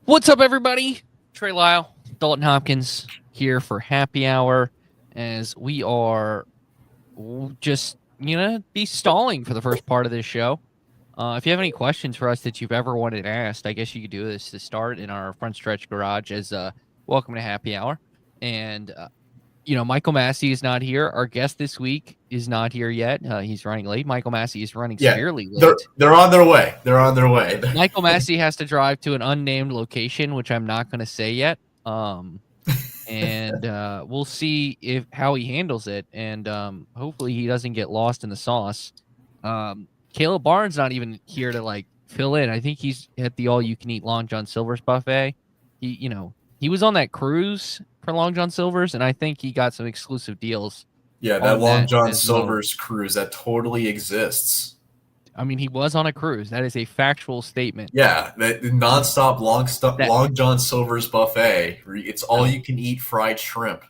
What's up, everybody? Trey Lyle, Dalton Hopkins here for happy hour as we are just, be stalling for the first part of this show. If you have any questions for us that you've ever wanted asked, I guess you could do this to start in our front stretch garage as welcome to happy hour. And, Michael Massie is not here. Our guest this week is not here yet. He's running late. Michael Massie is running severely late. They're on their way. They're on their way. Michael Massie has to drive to an unnamed location, which I'm not going to say yet. And we'll see how he handles it. And hopefully he doesn't get lost in the sauce. Caleb Barnes not even here to fill in. I think he's at the all-you-can-eat Long John Silver's buffet. He was on that cruise for Long John Silver's, and I think he got some exclusive deals. Yeah, that Long John Silver's cruise that totally exists. I mean, he was on a cruise. That is a factual statement. Yeah, that nonstop Long John Silver's buffet. It's all you can eat fried shrimp.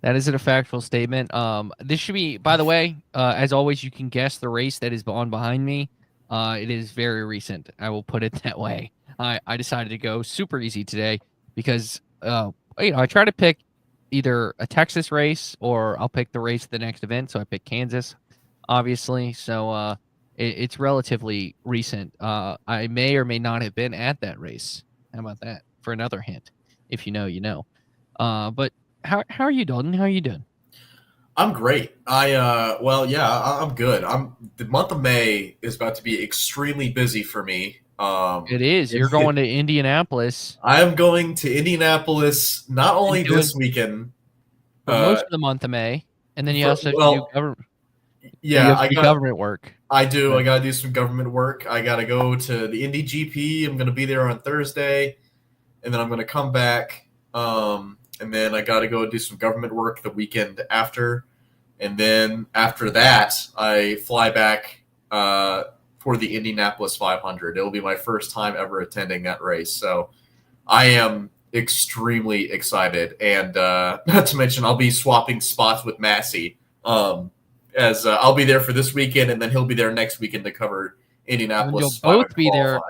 That is a factual statement. This should be, by the way, as always, you can guess the race that is on behind me. It is very recent. I will put it that way. I decided to go super easy today because I try to pick either a Texas race or I'll pick the race of the next event. So I picked Kansas, obviously. So it's relatively recent. I may or may not have been at that race. How about that for another hint? If you know, you know. But how are you, Dalton? How are you doing? I'm great. I'm good. The month of May is about to be extremely busy for me. It is. You're going to Indianapolis. I am going to Indianapolis not only this weekend, but most of the month of May, and then you also have to do government. Yeah, I got government work. I do. I got to do some government work. I got to go to the Indy GP. I'm going to be there on Thursday, and then I'm going to come back. And then I got to go do some government work the weekend after, and then after that, I fly back for the Indianapolis 500. It'll be my first time ever attending that race, so I am extremely excited. And not to mention, I'll be swapping spots with Massie. As I'll be there for this weekend, and then he'll be there next weekend to cover Indianapolis. You'll both be there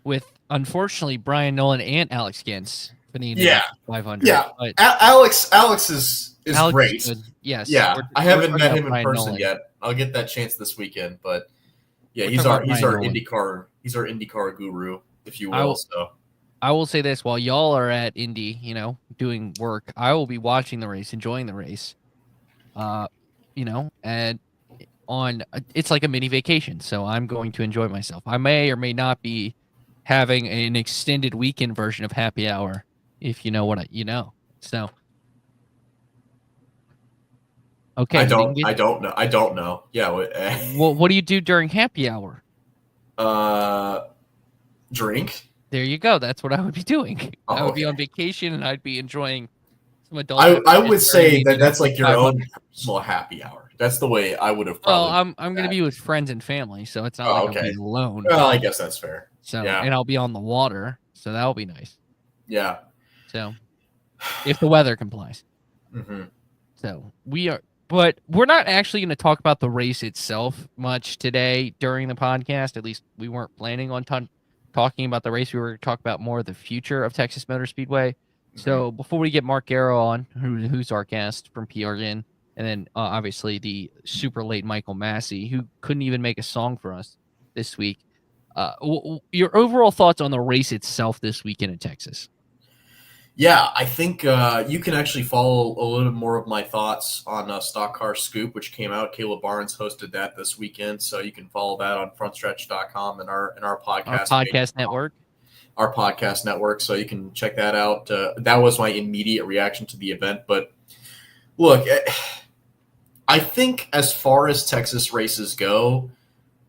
with, unfortunately, Brian Nolan and Alex Gintz for the Indianapolis 500. Yeah, but Alex is great. Good. Yes. Yeah, I haven't met him in person yet. I'll get that chance this weekend, but yeah, he's our IndyCar guru, if you will. I will say this: while y'all are at Indy, doing work, I will be watching the race, enjoying the race. And it's like a mini vacation, so I'm going to enjoy myself. I may or may not be having an extended weekend version of happy hour, if you know what So, okay. I don't know. Yeah. Well, what do you do during happy hour? Drink. There you go. That's what I would be doing. I would be on vacation, and I'd be enjoying some adult. I would say that's like your own personal happy hour. That's the way I would have probably. Well, I'm going to be with friends and family, so it's not like I'm being alone. Well, I guess that's fair. So, and I'll be on the water, so that'll be nice. Yeah. So, if the weather complies. Mm-hmm. So but we're not actually going to talk about the race itself much today during the podcast. At least we weren't planning on talking about the race. We were going to talk about more of the future of Texas Motor Speedway. Mm-hmm. So before we get Mark Garrow on, who's our guest from PRN, and then obviously the super late Michael Massie, who couldn't even make a song for us this week. Your overall thoughts on the race itself this weekend in Texas? Yeah, I think you can actually follow a little bit more of my thoughts on Stock Car Scoop, which came out. Caleb Barnes hosted that this weekend, so you can follow that on frontstretch.com and our podcast network. Our podcast network, so you can check that out. That was my immediate reaction to the event. But look, I think as far as Texas races go,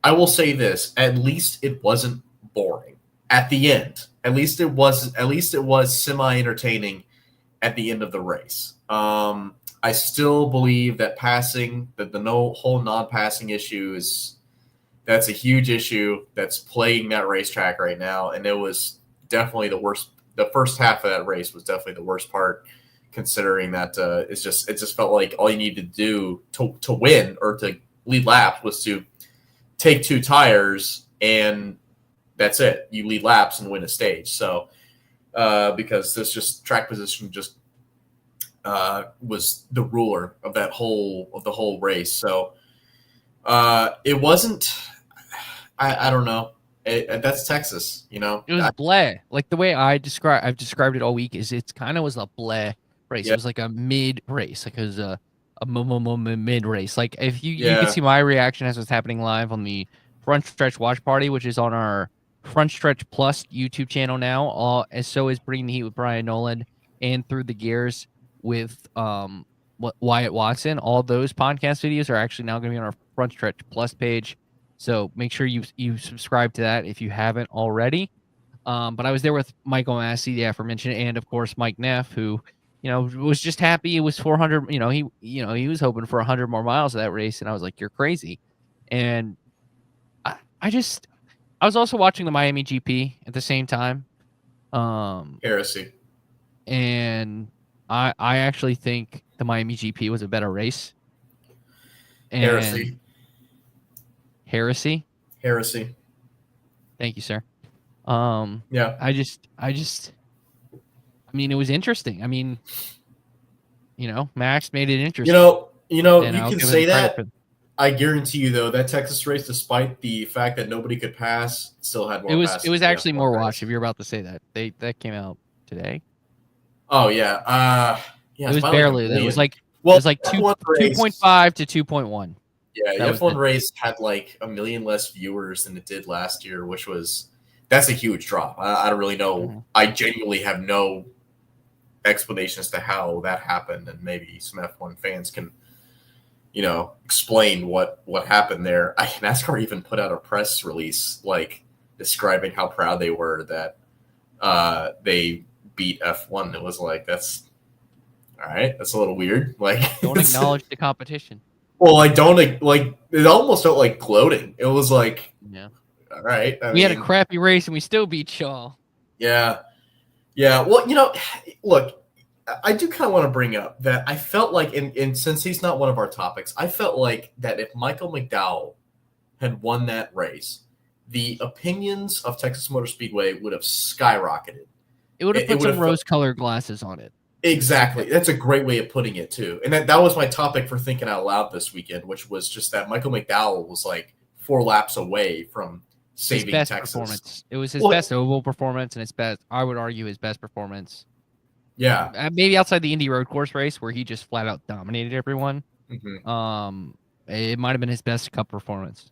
I will say this: at least it wasn't boring at the end. At least it was semi-entertaining at the end of the race. I still believe that the whole non-passing issue that's a huge issue that's plaguing that racetrack right now, and it was definitely the worst. The first half of that race was definitely the worst part, considering that it just felt like all you needed to do to win or to lead laps was to take two tires and that's it. You lead laps and win a stage. So because this just track position just was the ruler of the whole race. So it wasn't. I don't know. That's Texas, you know. It was bleh. Like the way I've described it all week is it's kind of was a bleh race. Yeah. It was like a mid race, like it was a mid race. Like if you Yeah. can see my reaction as it's happening live on the Front Stretch Watch Party, which is on our Front Stretch Plus YouTube channel now. And so is Bringing the Heat with Brian Nolan and Through the Gears with Wyatt Watson. All those podcast videos are actually now going to be on our Front Stretch Plus page. So make sure you subscribe to that if you haven't already. But I was there with Michael Massie, the aforementioned, and of course Mike Neff, who was just happy it was 400. He was hoping for 100 more miles of that race, and I was like, you're crazy. And I was also watching the Miami GP at the same time. Heresy. And I actually think the Miami GP was a better race. And Heresy. Thank you, sir. Yeah. I mean, it was interesting. I mean, Max made it interesting. You can say that. I guarantee you, though, that Texas race, despite the fact that nobody could pass, still had more. It was actually more watched. If you're about to say that, that came out today. Oh yeah. It was barely. It was like 2.5 to 2.1. Yeah, the F1 race had like 1 million less viewers than it did last year, that's a huge drop. I don't really know. Mm-hmm. I genuinely have no explanation as to how that happened, and maybe some F1 fans can, explain what happened there. NASCAR even put out a press release like describing how proud they were that they beat F1. It was like, that's all right. That's a little weird. Like, don't acknowledge the competition. Well, I don't like. It almost felt like gloating. It was like, yeah, all right. We had a crappy race and we still beat Shaw. Yeah. Well, look, I do kind of want to bring up that I felt like, and since he's not one of our topics, I felt like that if Michael McDowell had won that race, the opinions of Texas Motor Speedway would have skyrocketed. It would have put some rose-colored glasses on it. Exactly. That's a great way of putting it, too. And that was my topic for thinking out loud this weekend, which was just that Michael McDowell was like 4 laps away from saving his best Texas. Performance. It was his best oval performance and his best, I would argue, his best performance. Yeah. Maybe outside the Indy Road Course race where he just flat out dominated everyone. Mm-hmm. It might have been his best Cup performance.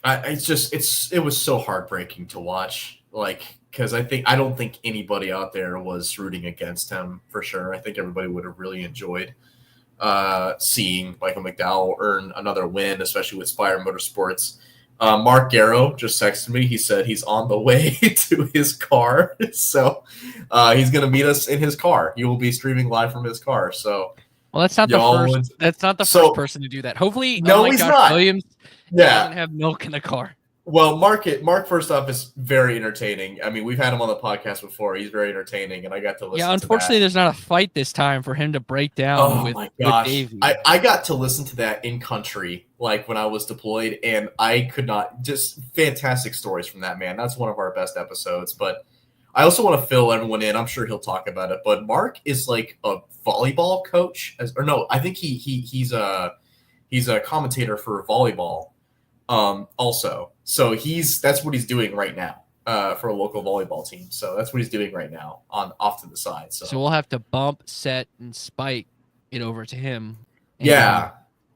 It was so heartbreaking to watch. Like, because I don't think anybody out there was rooting against him for sure. I think everybody would have really enjoyed seeing Michael McDowell earn another win, especially with Spire Motorsports. Mark Garrow just texted me. He said he's on the way to his car. So he's going to meet us in his car. He will be streaming live from his car. So, well, that's not the first person to do that. Hopefully, he's not. Williams doesn't have milk in the car. Well, Mark, first off, is very entertaining. I mean, we've had him on the podcast before. He's very entertaining, and I got to listen to that. Yeah, unfortunately, there's not a fight this time for him to break down with Davey. I got to listen to that in country, like when I was deployed, and I could not – just fantastic stories from that, man. That's one of our best episodes. But I also want to fill everyone in. I'm sure he'll talk about it. But Mark is like a volleyball coach. I think he's a commentator for volleyball also. So that's what he's doing right now for a local volleyball team. So that's what he's doing right now off to the side. So we'll have to bump, set, and spike it over to him. Yeah.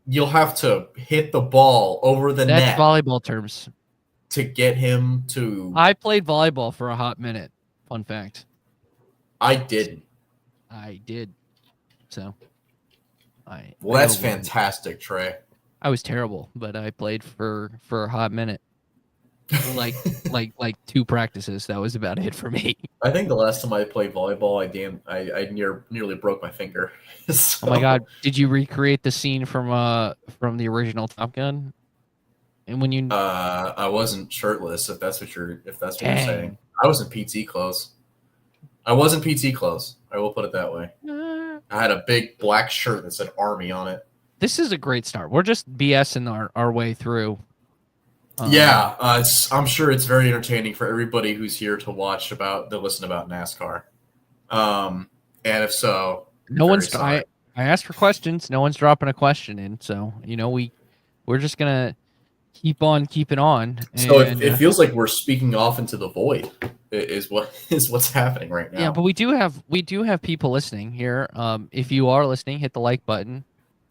You'll have to hit the ball over the net. That's volleyball terms. To get him to... I played volleyball for a hot minute. Fun fact. I didn't. I did. So. That's fantastic, Trey. I was terrible, but I played for a hot minute. Like 2 practices. That was about it for me. I think the last time I played volleyball, I nearly broke my finger. So. Oh my God! Did you recreate the scene from the original Top Gun? And when you I wasn't shirtless. If that's what you're saying, I was in PT clothes. I will put it that way. I had a big black shirt that said Army on it. This is a great start. We're just BSing our way through. I'm sure it's very entertaining for everybody who's here to listen about NASCAR. And if so, No very one's. sorry. I asked for questions. No one's dropping a question in. So we're just gonna keep on keeping on. So And it feels like we're speaking off into the void. Is what's happening right now. yeah, but we do have people listening here. If you are listening, hit the like button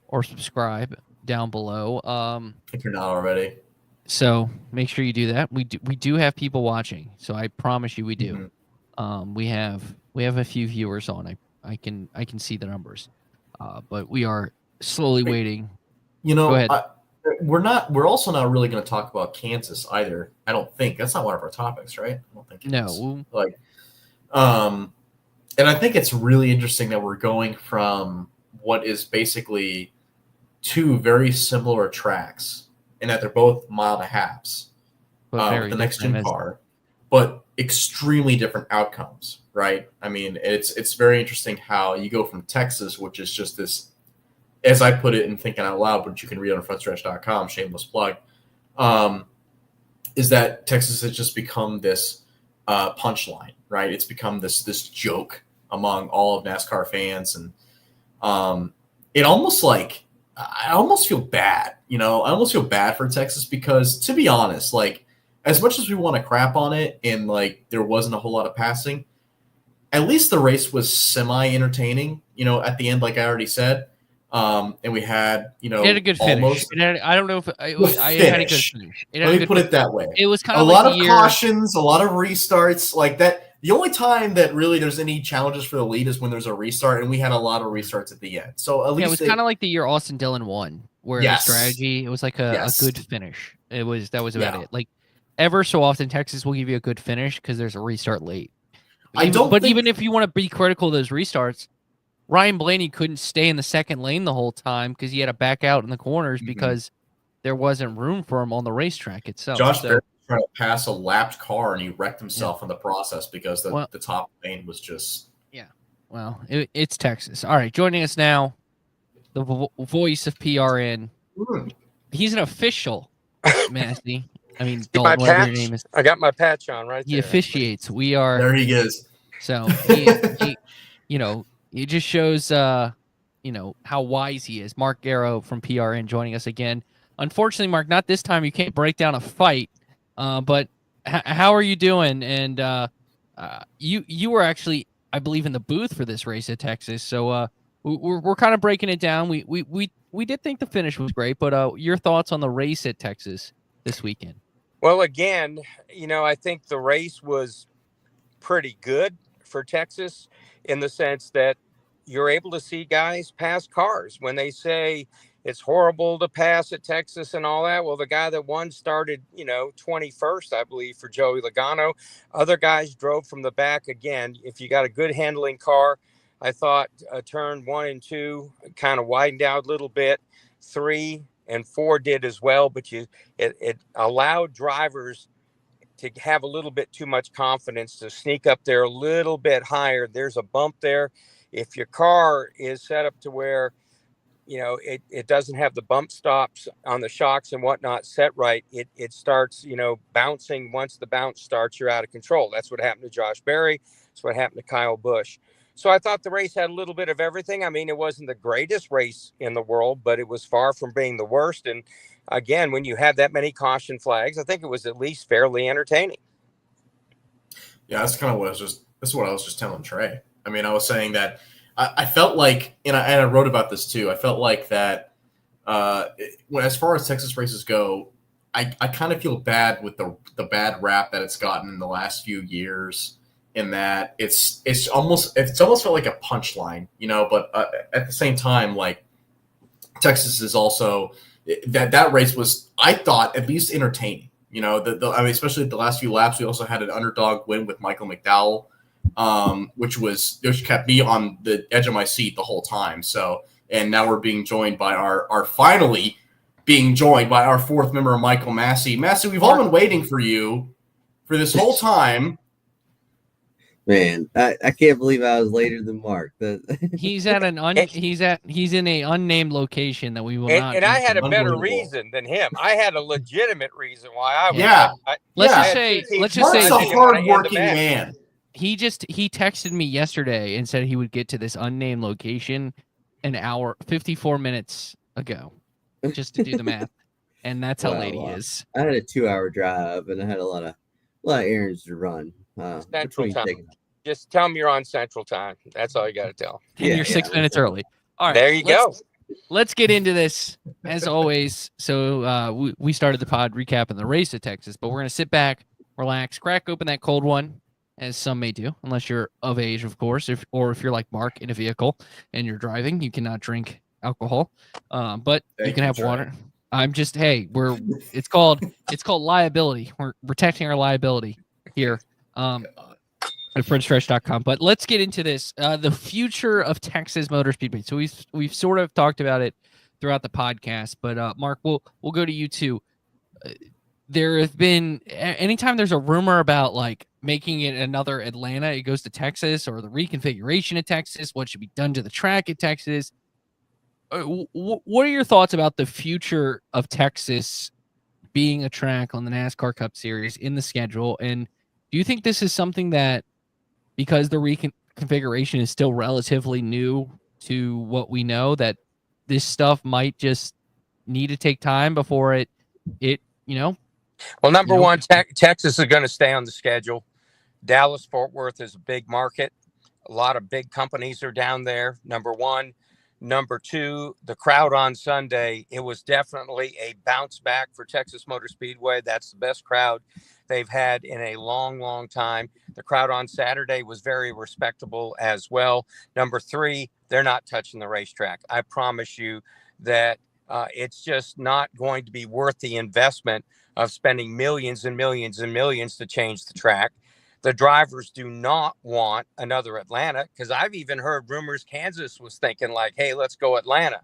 or subscribe down below. If you're not already. So make sure you do that. We do have people watching. So I promise you we do. Mhm. We have a few viewers on. I can see the numbers. But we are slowly waiting. You Go know, ahead. we're also not really going to talk about Kansas either. I don't think that's not one of our topics, right? I don't think it is. No. Like, and I think it's really interesting that we're going from what is basically two very similar tracks, and that they're both mile and a halves But very with the next gen different, car, but extremely different outcomes, right? I mean, it's very interesting how you go from Texas, which is just this, as I put it in thinking out loud, which you can read on frontstretch.com, shameless plug, is that Texas has just become this punchline, right? It's become this joke among all of NASCAR fans, and it almost like I almost feel bad, I almost feel bad for Texas because, to be honest, like as much as we want to crap on it and like there wasn't a whole lot of passing, at least the race was semi-entertaining, at the end, like I already said. And we had, It had a good finish. almost I don't know if I the had a good finish. finish. It had Let a me good put finish. it that way. It was kind A of lot like of the year. cautions, a lot of restarts like that. The only time that really there's any challenges for the lead is when there's a restart, and we had a lot of restarts at the end. So at Yeah, it least was kind of like the year Austin Dillon won, where the yes, strategy, it was like a yes, good finish. That was about yeah. it. Like ever so often, Texas will give you a good finish because there's a restart late. I don't think Even if you want to be critical of those restarts, Ryan Blaney couldn't stay in the second lane the whole time because he had to back out in the corners because there wasn't room for him on the racetrack itself. Josh So Berry was trying to pass a lapped car and he wrecked yeah, himself in the process because the top lane was just well, it's Texas. All right, joining us now, the voice of PRN. He's an official, Massey. I mean, Dalton, whatever your name is. I got my patch on right there. He officiates. We are there. He is. So he it just shows how wise he is. Mark Garrow from PRN joining us again. Unfortunately, Mark, not this time. You can't break down a fight. But how are you doing? And you were actually, I believe, in the booth for this race at Texas. So we're kind of breaking it down. We did think the finish was great, but your thoughts on the race at Texas this weekend? Well, again, I think the race was pretty good for Texas in the sense that you're able to see guys pass cars. When they say it's horrible to pass at Texas and all that, well, the guy that won started, 21st, I believe, for Joey Logano. Other guys drove from the back. Again, if you got a good handling car, I thought turn 1 and 2 kind of widened out a little bit. 3 and 4 did as well, but it allowed drivers to have a little bit too much confidence to sneak up there a little bit higher. There's a bump there. If your car is set up to where, it doesn't have the bump stops on the shocks and whatnot set right, it starts, bouncing. Once the bounce starts, you're out of control. That's what happened to Josh Berry. That's what happened to Kyle Busch. So I thought the race had a little bit of everything. I mean, it wasn't the greatest race in the world, but it was far from being the worst. And again, when you have that many caution flags, I think it was at least fairly entertaining. Yeah, that's kind of what I was just telling Trey. I mean, I was saying that I felt like, and I wrote about this too. I felt like that as far as Texas races go, I kind of feel bad with the bad rap that it's gotten in the last few years. In that it's almost felt like a punchline, but at the same time, like Texas is also that race was, I thought, at least entertaining. I mean, especially the last few laps, we also had an underdog win with Michael McDowell, which kept me on the edge of my seat the whole time. So, and now we're being joined by finally being joined by our fourth member, Michael Massie. Massie, we've all been waiting for you for this whole time. Man, I can't believe I was later than Mark. He's at he's in a unnamed location that we will not. And I had a better reason than him. I had a legitimate reason why I was. Yeah. Let's just say Mark's a hard-working man. he texted me yesterday and said he would get to this unnamed location an hour 54 minutes ago, just to do the math. And that's how late he is. I had a 2-hour drive and I had a lot of errands to run. Central time. Just tell him you're on Central time. That's all you got to tell. And you're 6 minutes early. All right. There you go. Let's get into this as always. So we started the pod recapping the race at Texas, but we're going to sit back, relax, crack open that cold one, as some may do, unless you're of age, of course, if you're like Mark in a vehicle and you're driving, you cannot drink alcohol, but you can have water. I'm just, hey, it's called liability. We're protecting our liability here at FredStretch.com. But let's get into this. The future of Texas Motor Speedway. So we've sort of talked about it throughout the podcast, but Mark, we'll go to you too. There have been, anytime there's a rumor about like making it another Atlanta, it goes to Texas, or the reconfiguration of Texas, what should be done to the track at Texas. What are your thoughts about the future of Texas being a track on the NASCAR Cup Series in the schedule? And do you think this is something that, because the reconfiguration is still relatively new to what we know, that this stuff might just need to take time before it Well, number one, Texas is going to stay on the schedule. Dallas-Fort Worth is a big market. A lot of big companies are down there, number one. Number two, the crowd on Sunday, it was definitely a bounce back for Texas Motor Speedway. That's the best crowd they've had in a long, long time. The crowd on Saturday was very respectable as well. Number three, they're not touching the racetrack. I promise you that it's just not going to be worth the investment of spending millions and millions and millions to change the track. The drivers do not want another Atlanta, because I've even heard rumors Kansas was thinking like, hey, let's go Atlanta.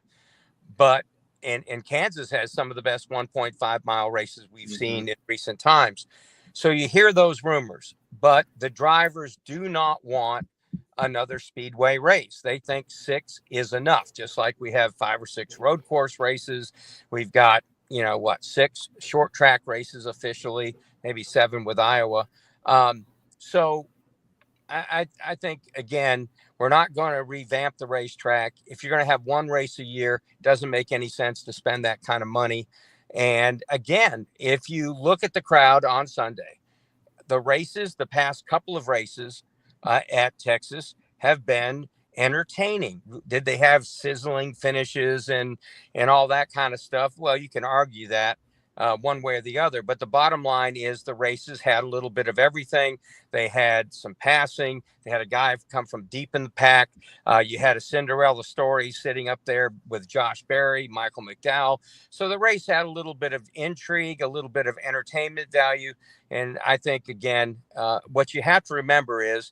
But and Kansas has some of the best 1.5 mile races we've seen in recent times. So you hear those rumors, but the drivers do not want another speedway race. They think 6 is enough, just like we have 5 or 6 road course races. We've got, 6 short track races officially, maybe 7 with Iowa. So I think, again, we're not going to revamp the racetrack. If you're going to have one race a year, it doesn't make any sense to spend that kind of money. And again, if you look at the crowd on Sunday, the past couple of races at Texas have been entertaining. Did they have sizzling finishes and all that kind of stuff? Well, you can argue that one way or the other, but the bottom line is the races had a little bit of everything. They had some passing. They had a guy come from deep in the pack. You had a Cinderella story sitting up there with Josh Berry, Michael McDowell. So the race had a little bit of intrigue, a little bit of entertainment value. And I think, again, what you have to remember is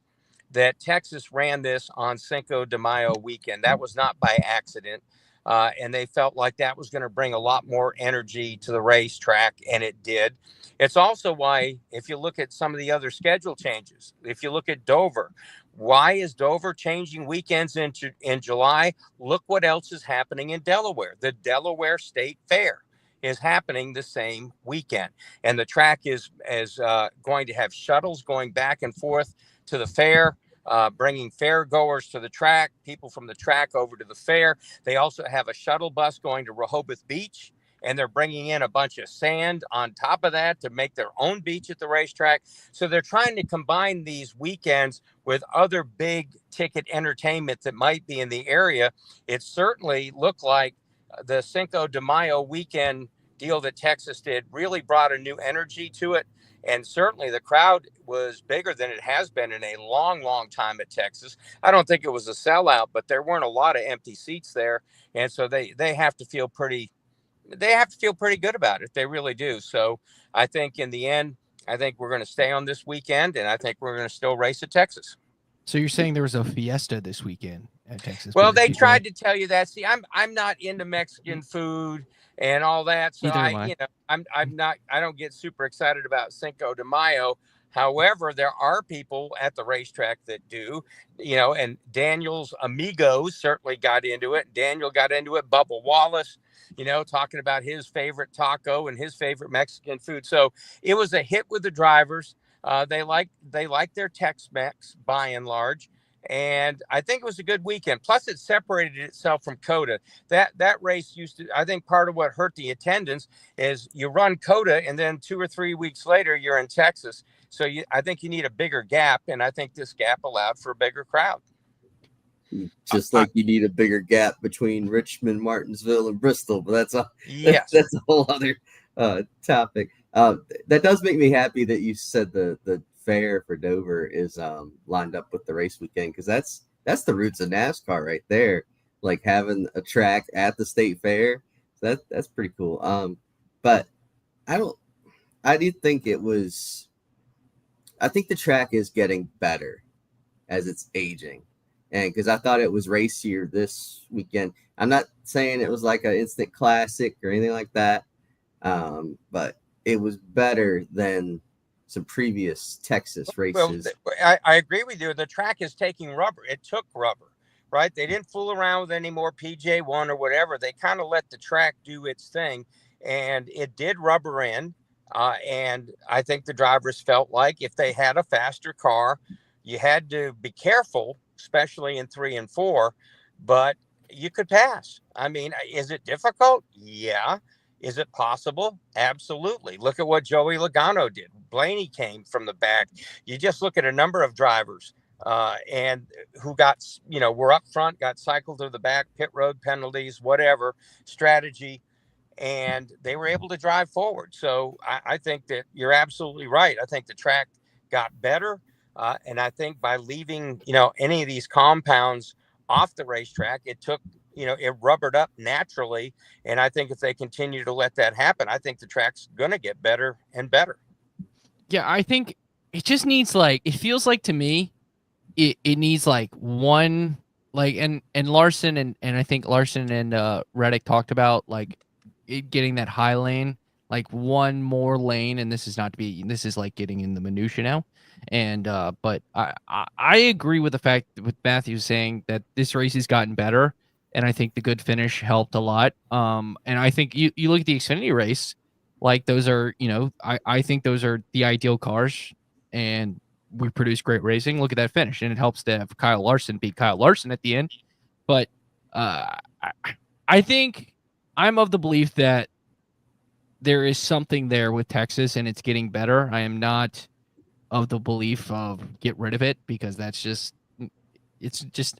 that Texas ran this on Cinco de Mayo weekend. That was not by accident. And they felt like that was going to bring a lot more energy to the racetrack, and it did. It's also why, if you look at some of the other schedule changes, if you look at Dover, why is Dover changing weekends in July? Look what else is happening in Delaware. The Delaware State Fair is happening the same weekend, and the track is going to have shuttles going back and forth to the fair. Bringing fair goers to the track, people from the track over to the fair. They also have a shuttle bus going to Rehoboth Beach, and they're bringing in a bunch of sand on top of that to make their own beach at the racetrack. So they're trying to combine these weekends with other big ticket entertainment that might be in the area. It certainly looked like the Cinco de Mayo weekend deal that Texas did really brought a new energy to it. And certainly the crowd was bigger than it has been in a long, long time at Texas. I don't think it was a sellout, but there weren't a lot of empty seats there. And so they have to feel pretty good about it. They really do. So I think in the end, I think we're going to stay on this weekend, and I think we're going to still race at Texas. So you're saying there was a fiesta this weekend at Texas? Well, they tried to tell you that. See, I'm not into Mexican food and all that, so I don't get super excited about Cinco de Mayo. However, there are people at the racetrack that do, and Daniel's amigos certainly got into it. Daniel got into it. Bubba Wallace, talking about his favorite taco and his favorite Mexican food. So it was a hit with the drivers. They like their Tex-Mex by and large, and I think it was a good weekend. Plus, it separated itself from COTA. That race used to. I think part of what hurt the attendance is you run COTA, and then 2 or 3 weeks later you're in Texas. So I think you need a bigger gap, and I think this gap allowed for a bigger crowd. Just like you need a bigger gap between Richmond, Martinsville, and Bristol, but that's Yes. that's a whole other topic. That does make me happy that you said the fair for Dover is lined up with the race weekend, because that's the roots of NASCAR right there. Like having a track at the state fair, so that's pretty cool. But I did think it was. I think the track is getting better as it's aging. And because I thought it was racier this weekend. I'm not saying it was like an instant classic or anything like that, but it was better than some previous Texas races. Well, I agree with you. The track is taking rubber. It took rubber, right? They didn't fool around with any more PJ1 or whatever. They kind of let the track do its thing, and it did rubber in. And I think the drivers felt like if they had a faster car, you had to be careful, especially in 3 and 4, but you could pass. I mean, is it difficult? Yeah. Is it possible? Absolutely. Look at what Joey Logano did. Blaney came from the back. You just look at a number of drivers and who got, were up front, got cycled to the back, pit road penalties, whatever, strategy, and they were able to drive forward. So I think that you're absolutely right. I think the track got better. And I think by leaving, any of these compounds off the racetrack, it took, it rubbered up naturally. And I think if they continue to let that happen, I think the track's going to get better and better. Yeah, I think it just needs it feels like to me, it needs one, and Larson and I think Larson and Reddick talked about getting that high lane, one more lane. And this is getting in the minutia now. And but I agree with the fact with Matthew saying that this race has gotten better, and I think the good finish helped a lot. And I think you look at the Xfinity race, those are I think those are the ideal cars, and we produce great racing. Look at that finish, and it helps to have Kyle Larson beat Kyle Larson at the end. But I think I'm of the belief that there is something there with Texas, and it's getting better. I am not of the belief of get rid of it, because it's just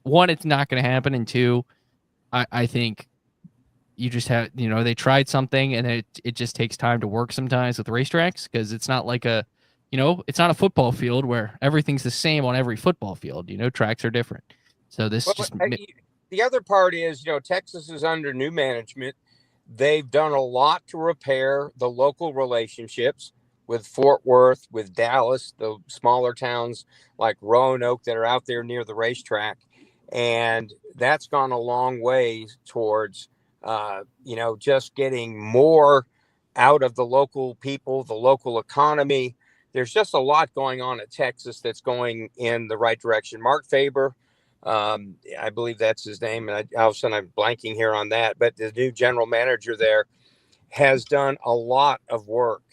one, it's not going to happen, and two, I think you just have they tried something, and it just takes time to work sometimes with racetracks, because it's not like it's not a football field where everything's the same on every football field. Tracks are different. So the other part is Texas is under new management. They've done a lot to repair the local relationships with Fort Worth, with Dallas, the smaller towns like Roanoke that are out there near the racetrack. And that's gone a long way towards, just getting more out of the local people, the local economy. There's just a lot going on at Texas that's going in the right direction. Mark Faber, I believe that's his name, and all of a sudden I'm blanking here on that, but the new general manager there has done a lot of work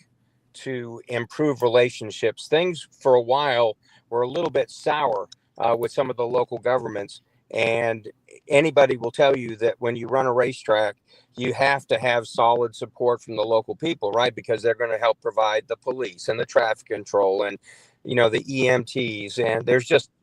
to improve relationships. Things for a while were a little bit sour with some of the local governments, and anybody will tell you that when you run a racetrack, you have to have solid support from the local people, right? Because they're going to help provide the police and the traffic control and the EMTs, and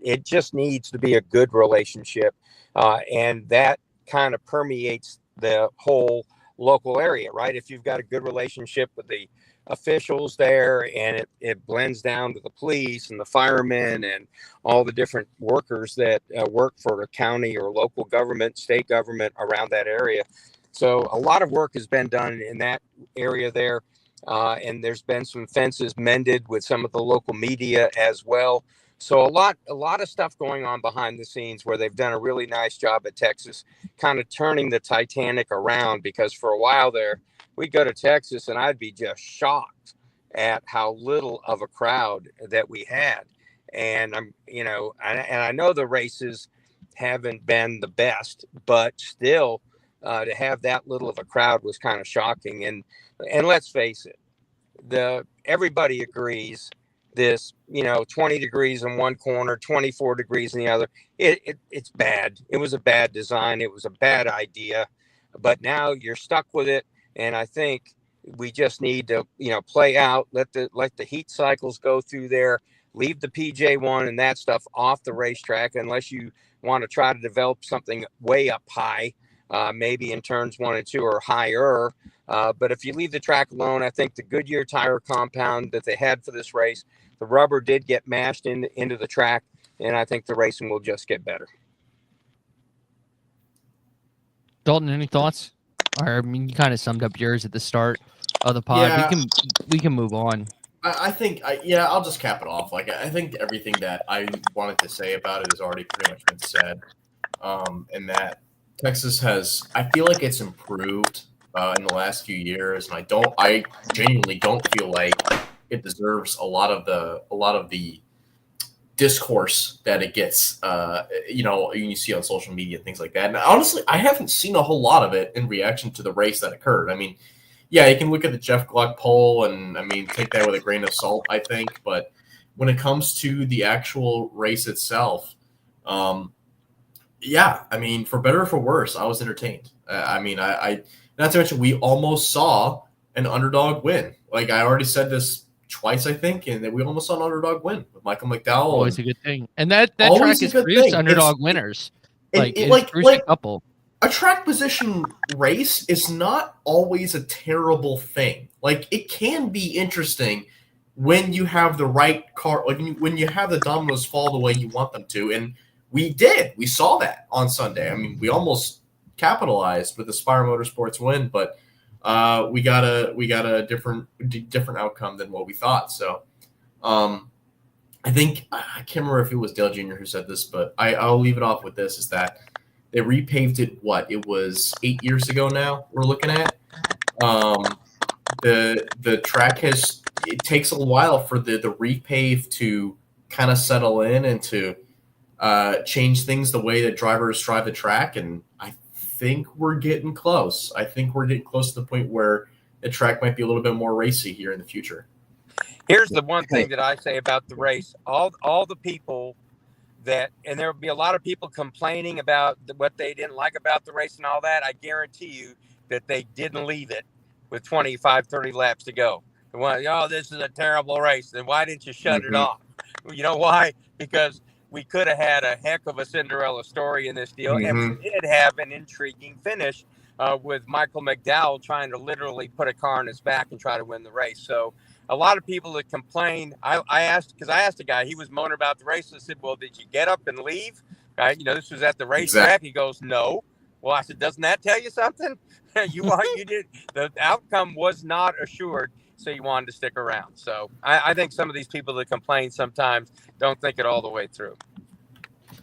it just needs to be a good relationship, and that kind of permeates the whole local area, right? If you've got a good relationship with the officials there, and it blends down to the police and the firemen and all the different workers that work for a county or local government, state government around that area. So a lot of work has been done in that area there. And there's been some fences mended with some of the local media as well. So a lot of stuff going on behind the scenes where they've done a really nice job at Texas, kind of turning the Titanic around, because for a while there, we'd go to Texas and I'd be just shocked at how little of a crowd that we had. And I know the races haven't been the best, but still to have that little of a crowd was kind of shocking. And let's face it, everybody agrees this, 20 degrees in one corner, 24 degrees in the other. It's bad. It was a bad design. It was a bad idea, but now you're stuck with it. And I think we just need to, play out, let the heat cycles go through there, leave the PJ1 and that stuff off the racetrack, unless you want to try to develop something way up high, maybe in turns 1 and 2 or higher. But if you leave the track alone, I think the Goodyear tire compound that they had for this race, the rubber did get mashed into the track, and I think the racing will just get better. Dalton, any thoughts? Or, I mean, you kind of summed up yours at the start of the pod. Yeah. We can move on. I think, I'll just cap it off. Like, I think everything that I wanted to say about it has already pretty much been said. And that Texas I feel like it's improved in the last few years, and I genuinely don't feel like it deserves a lot of the discourse that it gets. You see on social media and things like that. And honestly, I haven't seen a whole lot of it in reaction to the race that occurred. I mean, yeah, you can look at the Jeff Gluck poll and, take that with a grain of salt, I think. But when it comes to the actual race itself, for better or for worse, I was entertained. Not to mention, we almost saw an underdog win. Like, I already said this twice, I think, and that we almost saw an underdog win with Michael McDowell. Always a good thing. And that track has produced underdog winners. It's a couple. A track position race is not always a terrible thing. Like, it can be interesting when you have the right car, like when you have the dominoes fall the way you want them to. And we did. We saw that on Sunday. We almost capitalized with the Spire Motorsports win, but we got a different outcome than what we thought. So I think, I can't remember if it was Dale Jr. who said this, but I'll leave it off with this, is that they repaved it. It was 8 years ago now we're looking at. The track it takes a while for the repave to kind of settle in and to change things the way that drivers drive the track. And I think we're getting close. I think we're getting close to the point where the track might be a little bit more racy here in the future. Here's the one thing that I say about the race. All the people and there will be a lot of people complaining about what they didn't like about the race and all that. I guarantee you that they didn't leave it with 25, 30 laps to go. This is a terrible race. Then why didn't you shut it off? You know why? Because we could have had a heck of a Cinderella story in this deal. And we did have an intriguing finish with Michael McDowell trying to literally put a car on his back and try to win the race. So a lot of people that complain, I asked a guy, he was moaning about the race. I said, well, did you get up and leave? This was at the racetrack. Exactly. He goes, no. Well, I said, doesn't that tell you something? You did. The outcome was not assured, so you wanted to stick around. So I think some of these people that complain sometimes don't think it all the way through.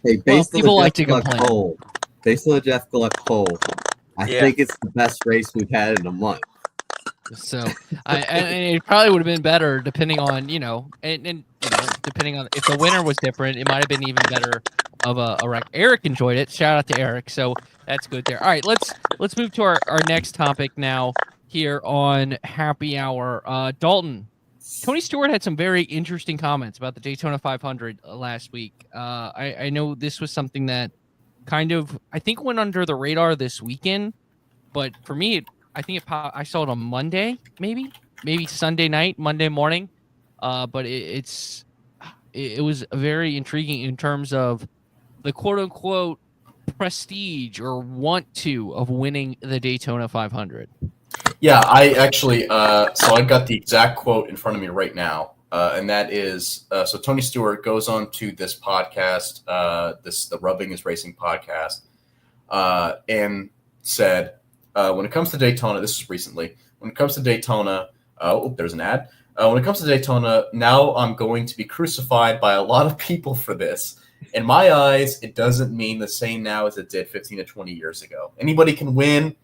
Hey, people like to complain. Based on the Jeff Gluck poll, I think it's the best race we've had in a month. So, and it probably would have been better depending on, depending on if the winner was different, it might have been even better of a wreck. Eric enjoyed it. Shout out to Eric. So that's good there. All right, let's move to our next topic now here on Happy Hour. Dalton, Tony Stewart had some very interesting comments about the Daytona 500 last week. I know this was something that kind of, I think, went under the radar this weekend, but for me, I saw it on Monday, maybe Sunday night, Monday morning. But it was very intriguing in terms of the quote unquote prestige or want to of winning the Daytona 500. Yeah, I actually, so I got the exact quote in front of me right now. And that is, so Tony Stewart goes on to this podcast, the Rubbing is Racing podcast, and said, when it comes to Daytona, this is recently, when it comes to Daytona, there's an ad. When it comes to Daytona, now I'm going to be crucified by a lot of people for this. In my eyes, it doesn't mean the same now as it did 15 to 20 years ago. Anybody can win.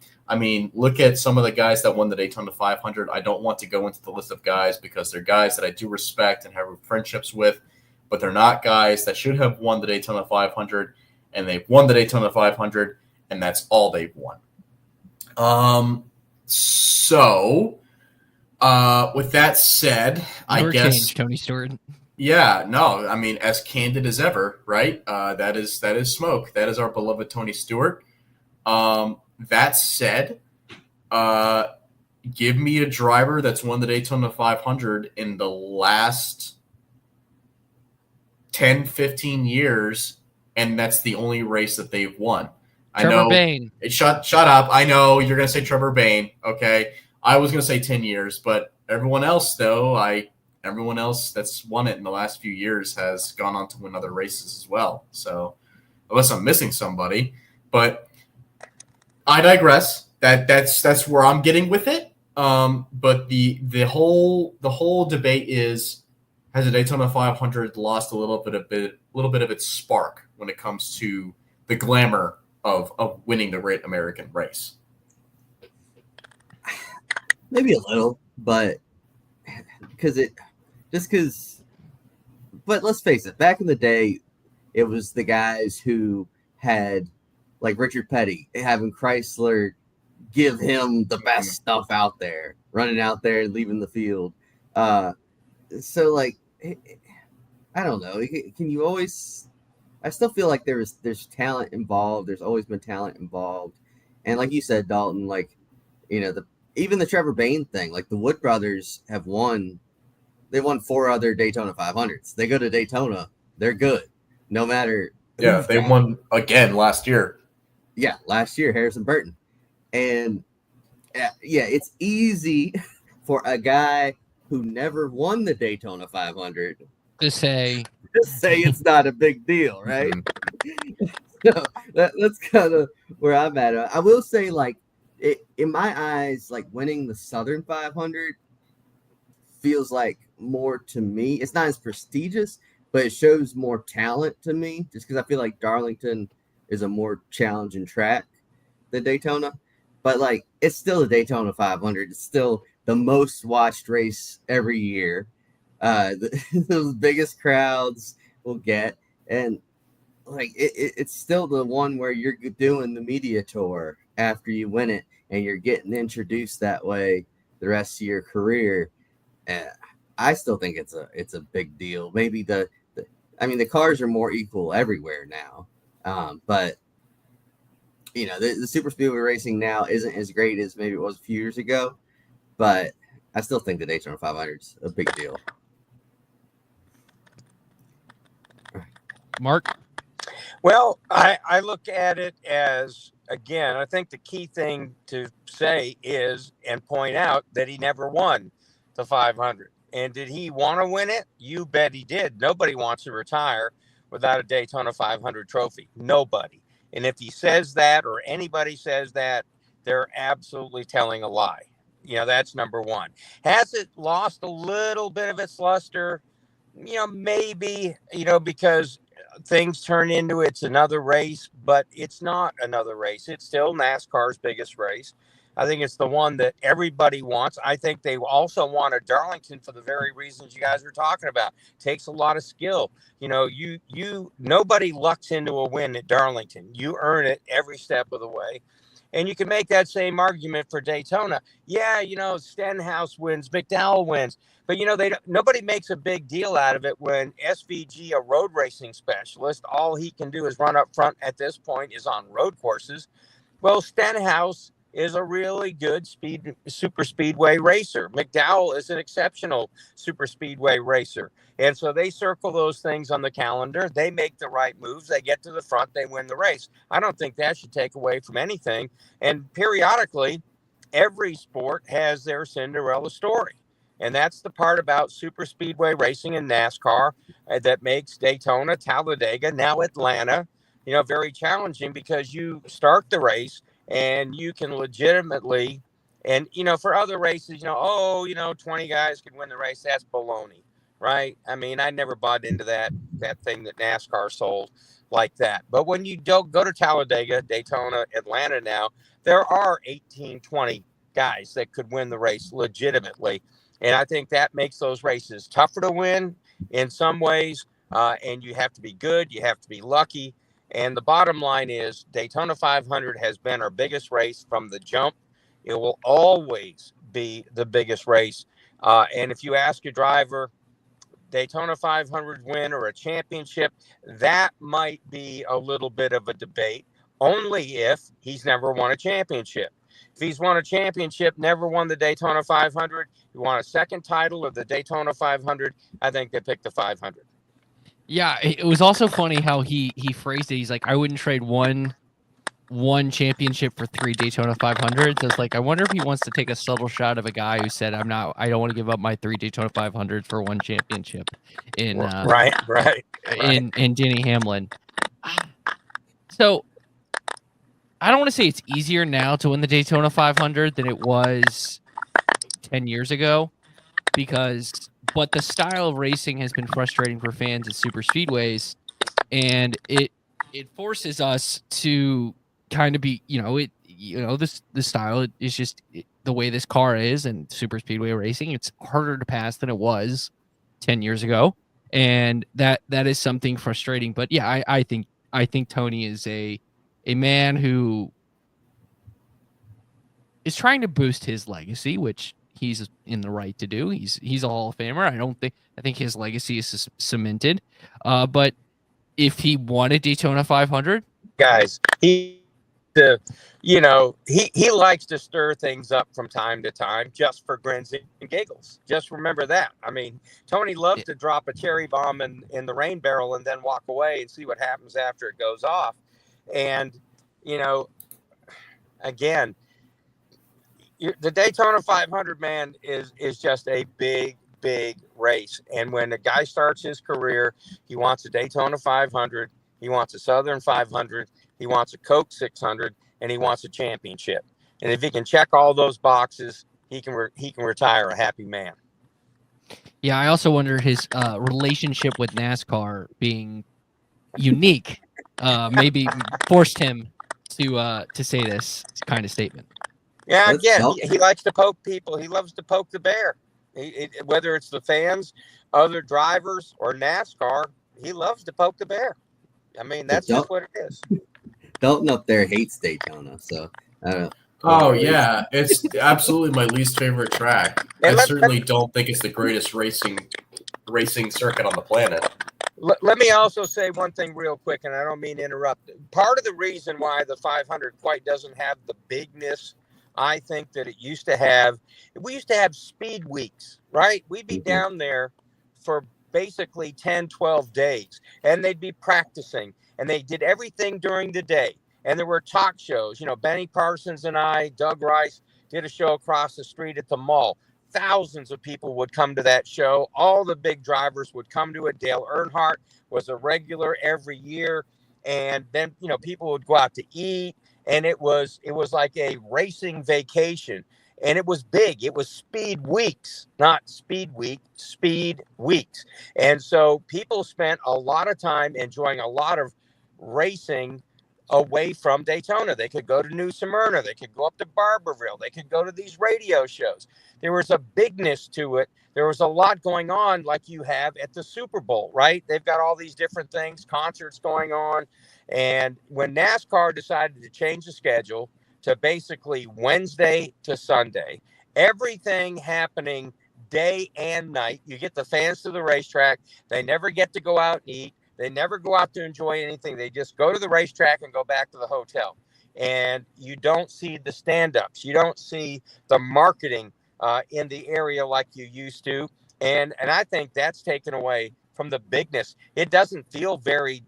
Look at some of the guys that won the Daytona 500. I don't want to go into the list of guys because they're guys that I do respect and have friendships with, but they're not guys that should have won the Daytona 500, and they've won the Daytona 500, and that's all they've won. So With that said, I Never guess change, Tony Stewart. yeah, no, I mean as candid as ever, right? That is smoke. That is our beloved Tony Stewart. That said, give me a driver that's won the Daytona 500 in the last 10, 15 years, and that's the only race that they've won. I Trevor know. Bayne. Shut up. I know you're going to say Trevor Bayne. Okay. I was going to say 10 years, but everyone else, though, everyone else that's won it in the last few years has gone on to win other races as well. So, unless I'm missing somebody, but I digress. That's where I'm getting with it. But the whole debate is, has the Daytona 500 lost a little bit of its spark when it comes to the glamour of winning the Great American Race? Maybe a little, but but let's face it, back in the day, it was the guys who had, like Richard Petty, having Chrysler give him the best stuff out there, running out there and leaving the field. So like, I don't know. Can you always? I still feel like there's talent involved. There's always been talent involved, and like you said, Dalton, like even the Trevor Bayne thing, like the Wood brothers have won. They won 4 other Daytona 500s. They go to Daytona, they're good, no matter. Yeah, they won again last year. Yeah, last year, Harrison Burton, and yeah, it's easy for a guy who never won the Daytona 500 to say it's not a big deal, right? So that's kind of where I'm at. I will say, like, in my eyes, like winning the Southern 500 feels like more to me. It's not as prestigious, but it shows more talent to me, just because I feel like Darlington is a more challenging track than Daytona. But like, it's still a Daytona 500. It's still the most watched race every year. The biggest crowds will get, and like it's still the one where you're doing the media tour after you win it, and you're getting introduced that way the rest of your career. I still think it's a big deal. Maybe the cars are more equal everywhere now, but the super speedway racing now isn't as great as maybe it was a few years ago, but I still think the Daytona 500 is a big deal. Mark? Well, I look at it as, again, I think the key thing to say is and point out that he never won the 500. And did he want to win it? You bet he did. Nobody wants to retire without a Daytona 500 trophy. Nobody. And if he says that, or anybody says that, they're absolutely telling a lie. That's number one. Has it lost a little bit of its luster? Maybe, because things turn into it's another race, but it's not another race. It's still NASCAR's biggest race. I think it's the one that everybody wants. I think they also want a Darlington for the very reasons you guys were talking about. Takes a lot of skill. Nobody lucks into a win at Darlington. You earn it every step of the way. And you can make that same argument for Daytona. Yeah, Stenhouse wins, McDowell wins. But, nobody makes a big deal out of it when SVG, a road racing specialist, all he can do is run up front at this point is on road courses. Well, Stenhouse is a really good super speedway racer. McDowell is an exceptional super speedway racer. And so they circle those things on the calendar. They make the right moves. They get to the front. They win the race. I don't think that should take away from anything. And periodically, every sport has their Cinderella story. And that's the part about super speedway racing in NASCAR that makes Daytona, Talladega, now Atlanta, very challenging, because you start the race and you can legitimately, and, for other races, 20 guys can win the race. That's baloney, right? I mean, I never bought into that thing that NASCAR sold like that. But when you don't go to Talladega, Daytona, Atlanta now, there are 18, 20 guys that could win the race legitimately. And I think that makes those races tougher to win in some ways. And you have to be good. You have to be lucky. And the bottom line is Daytona 500 has been our biggest race from the jump. It will always be the biggest race. And if you ask a driver, Daytona 500 win or a championship, that might be a little bit of a debate, only if he's never won a championship. If he's won a championship, never won the Daytona 500, he won a second title of the Daytona 500, I think they picked the 500. Yeah, it was also funny how he phrased it. He's like, I wouldn't trade one championship for 3 Daytona 500s. So it's like, I wonder if he wants to take a subtle shot of a guy who said, I don't want to give up my 3 Daytona 500s for 1 championship in right. in Denny Hamlin. So I don't want to say it's easier now to win the Daytona 500 than it was 10 years ago, but the style of racing has been frustrating for fans at super speedways, and it forces us to kind of be, the style is just the way this car is, and super speedway racing, it's harder to pass than it was 10 years ago, and that is something frustrating. But yeah, I think Tony is a man who is trying to boost his legacy, which he's in the right to do. He's a Hall of Famer. I think his legacy is cemented. But if he won a Daytona 500, guys, he likes to stir things up from time to time just for grins and giggles. Just remember that. I mean, Tony loves to drop a cherry bomb in the rain barrel and then walk away and see what happens after it goes off. And, again, the Daytona 500, man, is just a big race. And when a guy starts his career, he wants a Daytona 500, he wants a Southern 500, he wants a Coke 600, and he wants a championship. And if he can check all those boxes, he can retire a happy man. Yeah, I also wonder his relationship with NASCAR being unique maybe forced him to say this kind of statement. Yeah, again, he likes to poke people. He loves to poke the bear. Whether it's the fans, other drivers, or NASCAR, he loves to poke the bear. I mean, that's just what it is. Dalton up there hates Daytona, so I don't know. Oh, yeah. It's absolutely my least favorite track. I certainly don't think it's the greatest racing circuit on the planet. Let me also say one thing real quick, and I don't mean to interrupt. Part of the reason why the 500 quite doesn't have the bigness I think that it used to have, we used to have speed weeks, right? We'd be down there for basically 10, 12 days, and they'd be practicing, and they did everything during the day. And there were talk shows, Benny Parsons and I, Doug Rice, did a show across the street at the mall. Thousands of people would come to that show. All the big drivers would come to it. Dale Earnhardt was a regular every year. And then, people would go out to eat. And it was like a racing vacation. And it was big. It was speed weeks, not speed week, speed weeks. And so people spent a lot of time enjoying a lot of racing away from Daytona. They could go to New Smyrna. They could go up to Barberville. They could go to these radio shows. There was a bigness to it. There was a lot going on like you have at the Super Bowl, right? They've got all these different things, concerts going on. And when NASCAR decided to change the schedule to basically Wednesday to Sunday, everything happening day and night, you get the fans to the racetrack. They never get to go out and eat. They never go out to enjoy anything. They just go to the racetrack and go back to the hotel. And you don't see the stand-ups. You don't see the marketing in the area like you used to. And I think that's taken away from the bigness. It doesn't feel very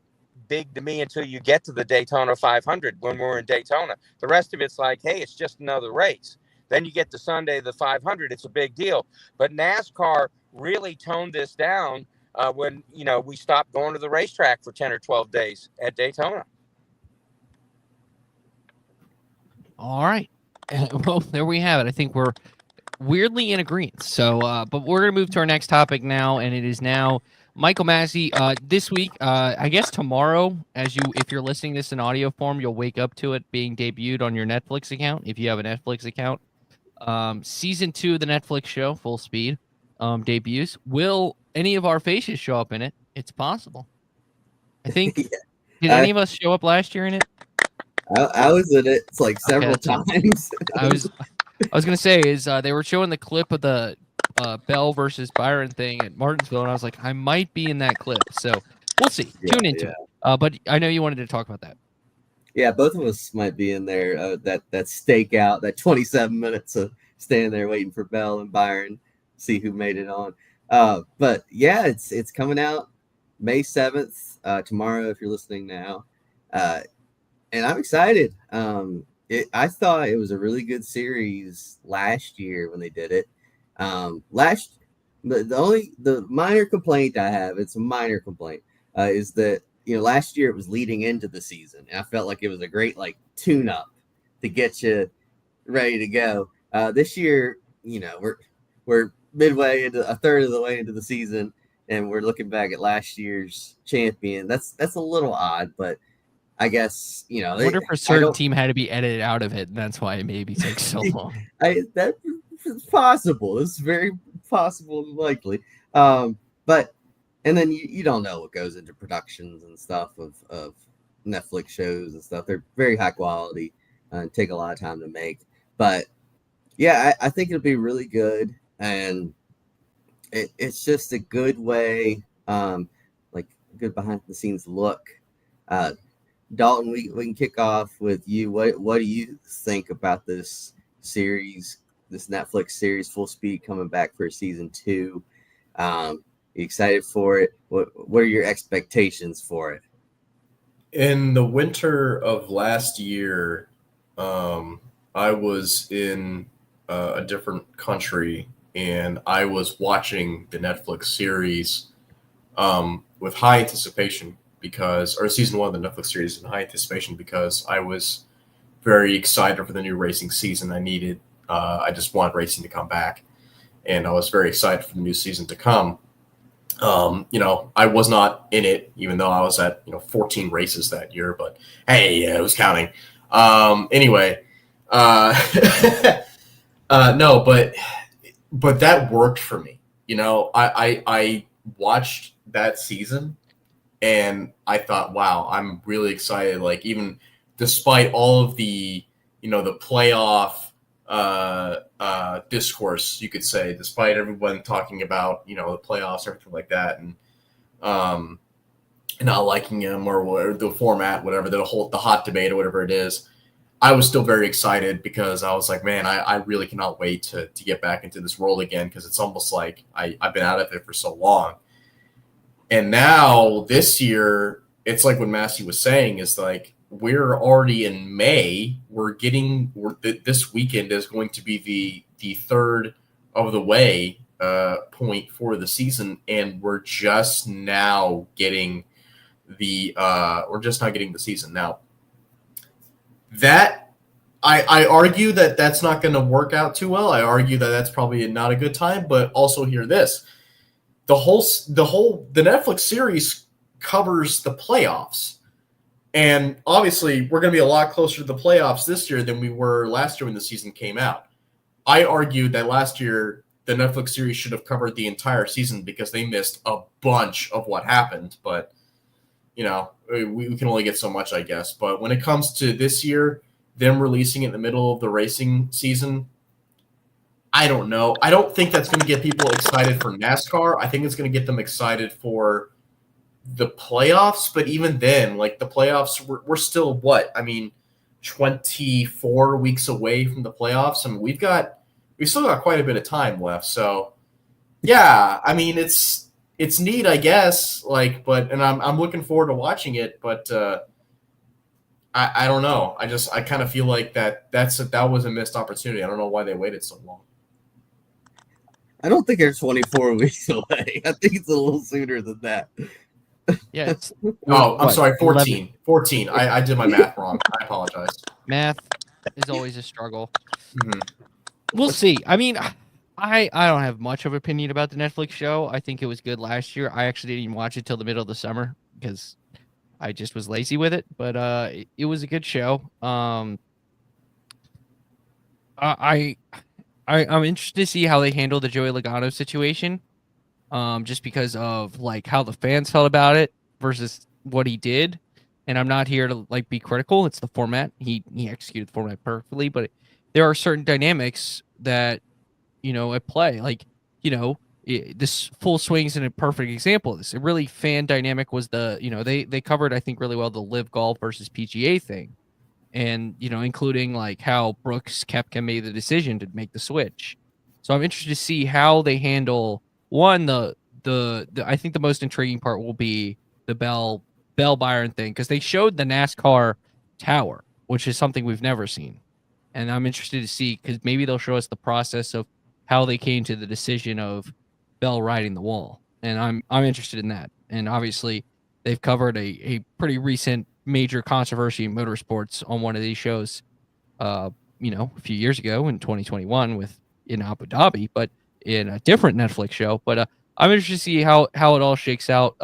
big to me until you get to the Daytona 500 when we're in Daytona. The rest of it's like, hey, it's just another race. Then you get to Sunday, the 500, it's a big deal. But NASCAR really toned this down when, we stopped going to the racetrack for 10 or 12 days at Daytona. All right. Well, there we have it. I think we're weirdly in agreement. So, but we're going to move to our next topic now, and it is now Michael Massie. This week, I guess tomorrow, if you're listening to this in audio form, you'll wake up to it being debuted on your Netflix account, if you have a Netflix account. Season 2 of the Netflix show, Full Speed, debuts. Will any of our faces show up in it? It's possible. I think. Yeah. Did any of us show up last year in it? I was in it. It's like several times. I was gonna say is they were showing the clip of the Bell versus Byron thing at Martinsville, and I was like, I might be in that clip. So we'll see. Yeah, Tune into yeah. it. But I know you wanted to talk about that. Yeah, both of us might be in there. That stakeout, that 27 minutes of standing there waiting for Bell and Byron, see who made it on. But yeah, it's coming out May 7th, tomorrow if you're listening now. And I'm excited. I thought it was a really good series last year when they did it. The minor complaint I have, it's a minor complaint, is that last year it was leading into the season, and I felt like it was a great tune up to get you ready to go. This year, we're midway into a third of the way into the season, and we're looking back at last year's champion. That's a little odd, but I guess I wonder if a certain team had to be edited out of it, and that's why it maybe takes so long. That's possible. It's very possible and likely. But and then you don't know what goes into productions and stuff of Netflix shows and stuff. They're very high quality and take a lot of time to make. But yeah, I think it'll be really good, and it's just a good way, good behind the scenes look. Dalton, we can kick off with you. What do you think about this series, this Netflix series, Full Speed, coming back for season 2? You excited for it? What are your expectations for it? In the winter of last year, I was in a different country, and I was watching the Netflix series with high anticipation or season 1 of the Netflix series in high anticipation because I was very excited for the new racing season. I just wanted racing to come back, and I was very excited for the new season to come. I was not in it, even though I was at 14 races that year. But hey, it was counting. Anyway, no, but that worked for me. I watched that season, and I thought, wow, I'm really excited. Even despite all of the the playoff discourse, you could say, despite everyone talking about the playoffs, everything like that, and not liking him or the format, whatever, the hot debate or whatever it is, I was still very excited because I was like, man, I really cannot wait to get back into this world again, because it's almost like I've been out of it for so long. And now this year, it's like what Massie was saying, is like we're already in May. This weekend is going to be the third of the way point for the season, and we're just now getting the season now. That I argue that's not going to work out too well. I argue that's probably not a good time, but also hear this. The Netflix series covers the playoffs, and obviously we're going to be a lot closer to the playoffs this year than we were last year when the season came out. I argued that last year the Netflix series should have covered the entire season because they missed a bunch of what happened, but we can only get so much, I guess. But when it comes to this year, them releasing it in the middle of the racing season, I don't know. I don't think that's going to get people excited for NASCAR. I think it's going to get them excited for the playoffs. But even then, the playoffs, we're still 24 weeks away from the playoffs. I mean, we've still got quite a bit of time left. So, yeah, I mean, it's neat, I guess. And I'm looking forward to watching it. But I don't know. I kind of feel like that was a missed opportunity. I don't know why they waited so long. I don't think they're 24 weeks away. I think it's a little sooner than that. Yeah. I'm sorry, 14. 11. 14. I did my math wrong. I apologize. Math is always a struggle. Mm-hmm. We'll see. I mean, I don't have much of an opinion about the Netflix show. I think it was good last year. I actually didn't even watch it till the middle of the summer because I just was lazy with it. But it was a good show. I'm interested to see how they handle the Joey Logano situation, just because of how the fans felt about it versus what he did. And I'm not here to be critical. It's the format. He executed the format perfectly, but there are certain dynamics that, at play. Like, this Full Swing's in a perfect example of this. A really fan dynamic was they covered, I think, really well the Live Golf versus PGA thing. And, including like how Brooks Koepka made the decision to make the switch. So I'm interested to see how they handle one, the I think the most intriguing part will be the Bell Byron thing, because they showed the NASCAR tower, which is something we've never seen. And I'm interested to see, because maybe they'll show us the process of how they came to the decision of Bell riding the wall. And I'm interested in that. And obviously they've covered a pretty recent major controversy in motorsports on one of these shows, a few years ago in 2021 in Abu Dhabi, but in a different Netflix show. But I'm interested to see how it all shakes out.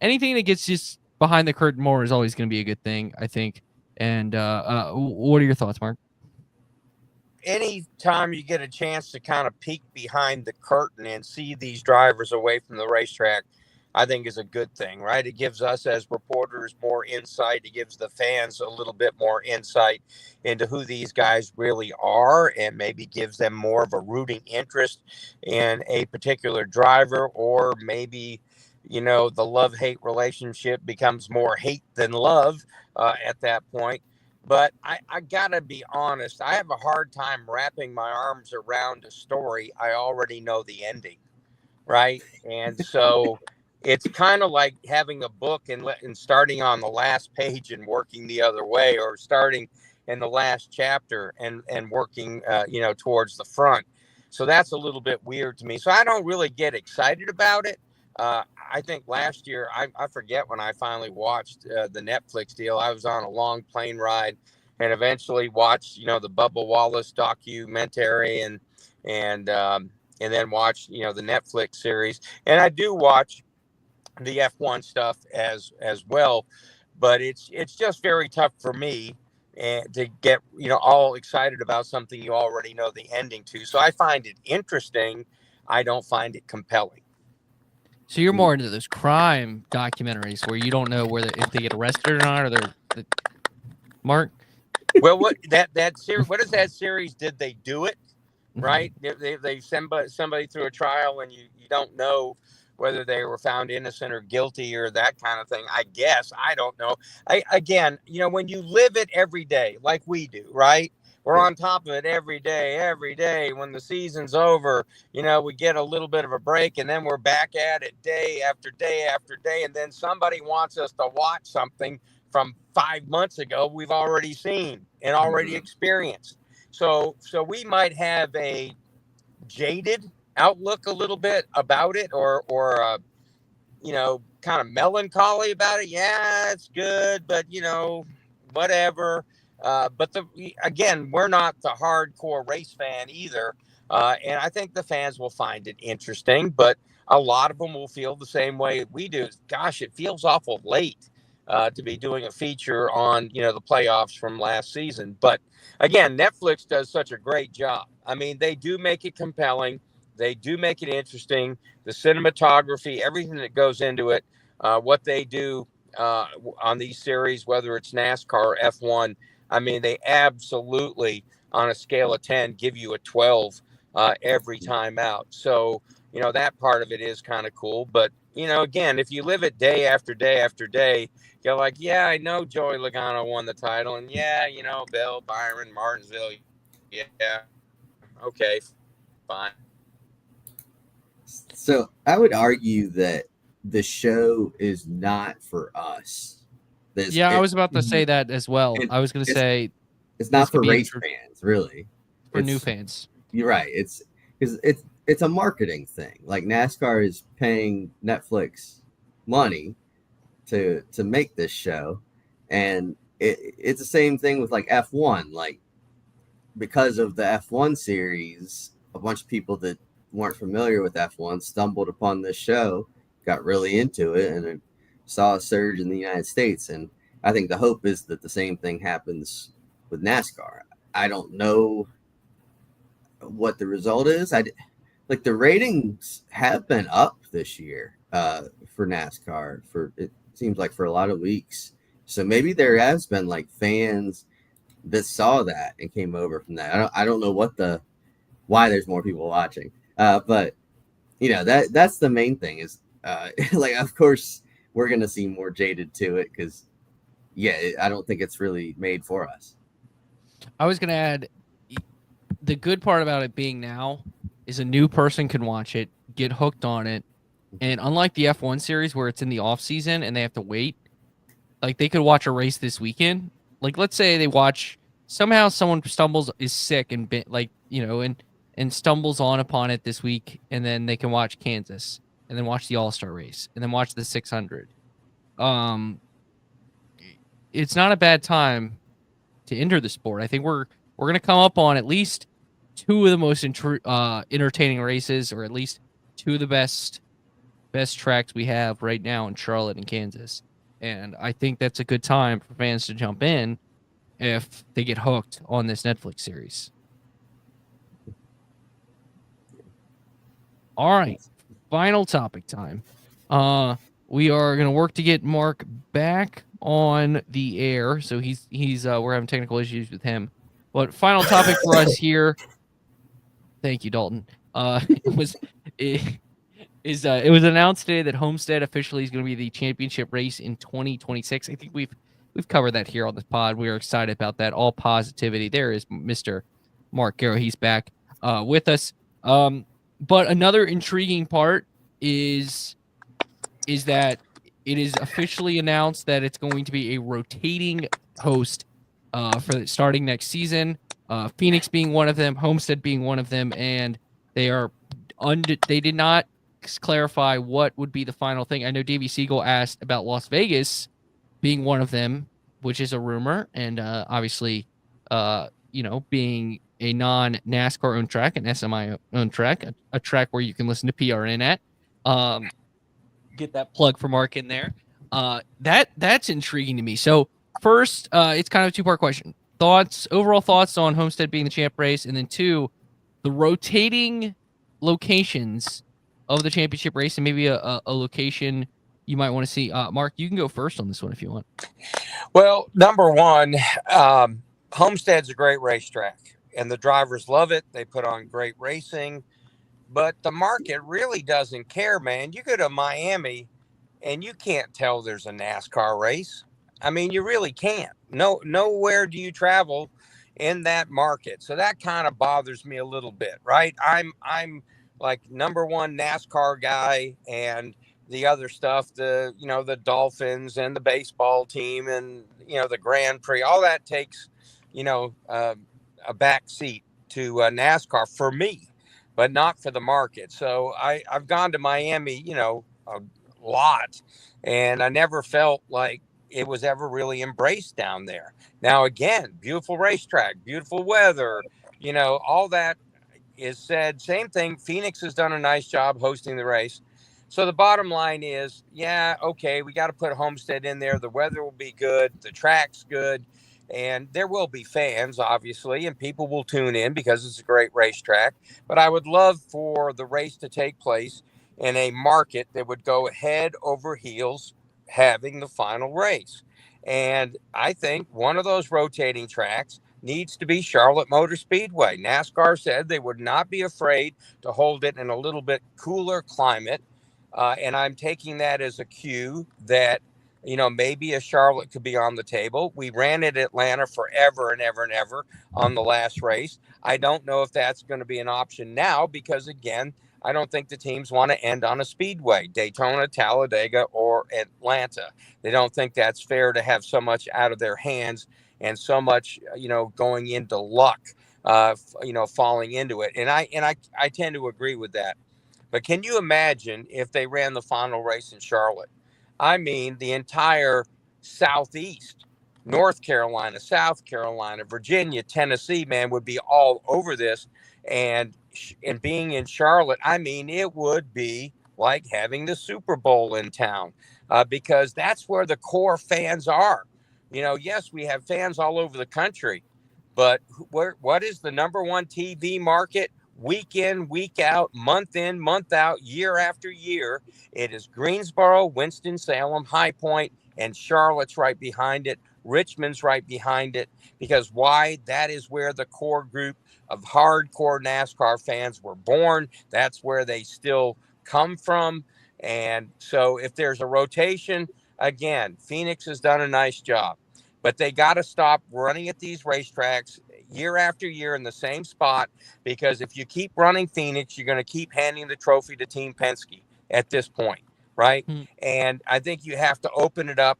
Anything that gets just behind the curtain more is always going to be a good thing, I think. And what are your thoughts, Mark? Anytime you get a chance to kind of peek behind the curtain and see these drivers away from the racetrack, I think is a good thing, right? It gives us as reporters more insight. It gives the fans a little bit more insight into who these guys really are, and maybe gives them more of a rooting interest in a particular driver, or maybe, the love-hate relationship becomes more hate than love at that point. But I gotta be honest, I have a hard time wrapping my arms around a story I already know the ending, right? And so it's kind of like having a book and starting on the last page and working the other way, or starting in the last chapter and working, towards the front. So that's a little bit weird to me. So I don't really get excited about it. I think last year, I forget when I finally watched the Netflix deal. I was on a long plane ride and eventually watched, the Bubba Wallace documentary and then watched, the Netflix series. And I do watch the F1 stuff as well, but it's just very tough for me and to get all excited about something you already know the ending to. So I find it interesting. I don't find it compelling. So you're more into those crime documentaries where you don't know if they get arrested or not, or Mark? Well, what that series? What is that series? Did they do it? Right? They send somebody through a trial, and you don't know whether they were found innocent or guilty or that kind of thing. I guess. I don't know. Again, when you live it every day, like we do, right? We're on top of it every day. When the season's over, we get a little bit of a break, and then we're back at it day after day after day. And then somebody wants us to watch something from 5 months ago we've already seen and already experienced. So we might have a jaded outlook a little bit about it, or kind of melancholy about it. Yeah, it's good, but whatever. But again, we're not the hardcore race fan either. And I think the fans will find it interesting, but a lot of them will feel the same way we do. Gosh, it feels awful late to be doing a feature on, the playoffs from last season. But again, Netflix does such a great job. I mean, they do make it compelling. They do make it interesting. The cinematography, everything that goes into it, what they do on these series, whether it's NASCAR or F1, I mean, they absolutely, on a scale of 10, give you a 12 every time out. So, that part of it is kind of cool. But, again, if you live it day after day after day, you're like, yeah, I know Joey Logano won the title. And yeah, Bell, Byron, Martinsville. Yeah. Okay, fine. So I would argue that the show is not for us. I was about to say that as well. I was going to say it's not for race fans, really. For new fans. You're right. It's a marketing thing. Like NASCAR is paying Netflix money to make this show, and it's the same thing with like F1. Like, because of the F1 series, a bunch of people that weren't familiar with F1 stumbled upon this show, got really into it, and saw a surge in the United States. And I think the hope is that the same thing happens with NASCAR. I don't know what the result is. Like the ratings have been up this year for NASCAR, for it seems like for a lot of weeks. So maybe there has been like fans that saw that and came over from that. I don't know why there's more people watching, but that's the main thing is like, of course we're gonna seem more jaded to it because I don't think it's really made for us. I was gonna add, the good part about it being now is a new person can watch it, get hooked on it, and unlike the F1 series where it's in the off season and they have to wait, like they could watch a race this weekend. Like let's say they watch somehow someone is sick and and stumbles on upon it this week, and then they can watch Kansas and then watch the All-Star race and then watch the 600. It's not a bad time to enter the sport. I think we're going to come up on at least two of the most entertaining races, or at least two of the best tracks we have right now in Charlotte and Kansas. And I think that's a good time for fans to jump in if they get hooked on this Netflix series. All right, final topic time. We are going to work to get Mark back on the air. So he's we're having technical issues with him. But final topic for us here. Thank you, Dalton. It was announced today that Homestead officially is going to be the championship race in 2026. I think we've covered that here on the pod. We are excited about that. All positivity. There is Mr. Mark Garrow. He's back with us. But another intriguing part is that it is officially announced that it's going to be a rotating host for starting next season. Phoenix being one of them, Homestead being one of them, and they did not clarify what would be the final thing. I know Davey Siegel asked about Las Vegas being one of them, which is a rumor, and obviously, being a non-NASCAR owned track, an SMI owned track, a track where you can listen to PRN at. Get that plug for Mark in there. That's intriguing to me. So first, it's kind of a two-part question. Overall thoughts on Homestead being the champ race, and then two, the rotating locations of the championship race, and maybe a location you might want to see. Mark, you can go first on this one if you want. Well, number one, Homestead's a great racetrack, and the drivers love it. They put on great racing, but the market really doesn't care, man. You go to Miami, and you can't tell there's a NASCAR race. I mean, you really can't. Nowhere do you travel in that market. So that kind of bothers me a little bit, right? I'm like number one NASCAR guy, and the other stuff, the Dolphins and the baseball team and, the Grand Prix, all that takes, a back seat to NASCAR for me, but not for the market. So I've gone to Miami, a lot, and I never felt like it was ever really embraced down there. Now, again, beautiful racetrack, beautiful weather, all that is said. Same thing. Phoenix has done a nice job hosting the race. So the bottom line is, okay, we got to put Homestead in there. The weather will be good. The track's good. And there will be fans, obviously, and people will tune in because it's a great racetrack. But I would love for the race to take place in a market that would go head over heels having the final race. And I think one of those rotating tracks needs to be Charlotte Motor Speedway. NASCAR said they would not be afraid to hold it in a little bit cooler climate. And I'm taking that as a cue that, maybe a Charlotte could be on the table. We ran at Atlanta forever and ever and ever on the last race. I don't know if that's going to be an option now because, again, I don't think the teams want to end on a speedway, Daytona, Talladega, or Atlanta. They don't think that's fair to have so much out of their hands and so much, going into luck, falling into it. And I tend to agree with that. But can you imagine if they ran the final race in Charlotte? I mean, the entire Southeast, North Carolina, South Carolina, Virginia, Tennessee, man, would be all over this. And being in Charlotte, I mean, it would be like having the Super Bowl in town because that's where the core fans are. Yes, we have fans all over the country, but what is the number one TV market? Week in, week out, month in, month out, year after year. It is Greensboro, Winston-Salem, High Point, and Charlotte's right behind it. Richmond's right behind it. Because why? That is where the core group of hardcore NASCAR fans were born. That's where they still come from. And so if there's a rotation, again, Phoenix has done a nice job. But they got to stop running at these racetracks year after year in the same spot, because if you keep running Phoenix, you're going to keep handing the trophy to Team Penske at this point, right? And I think you have to open it up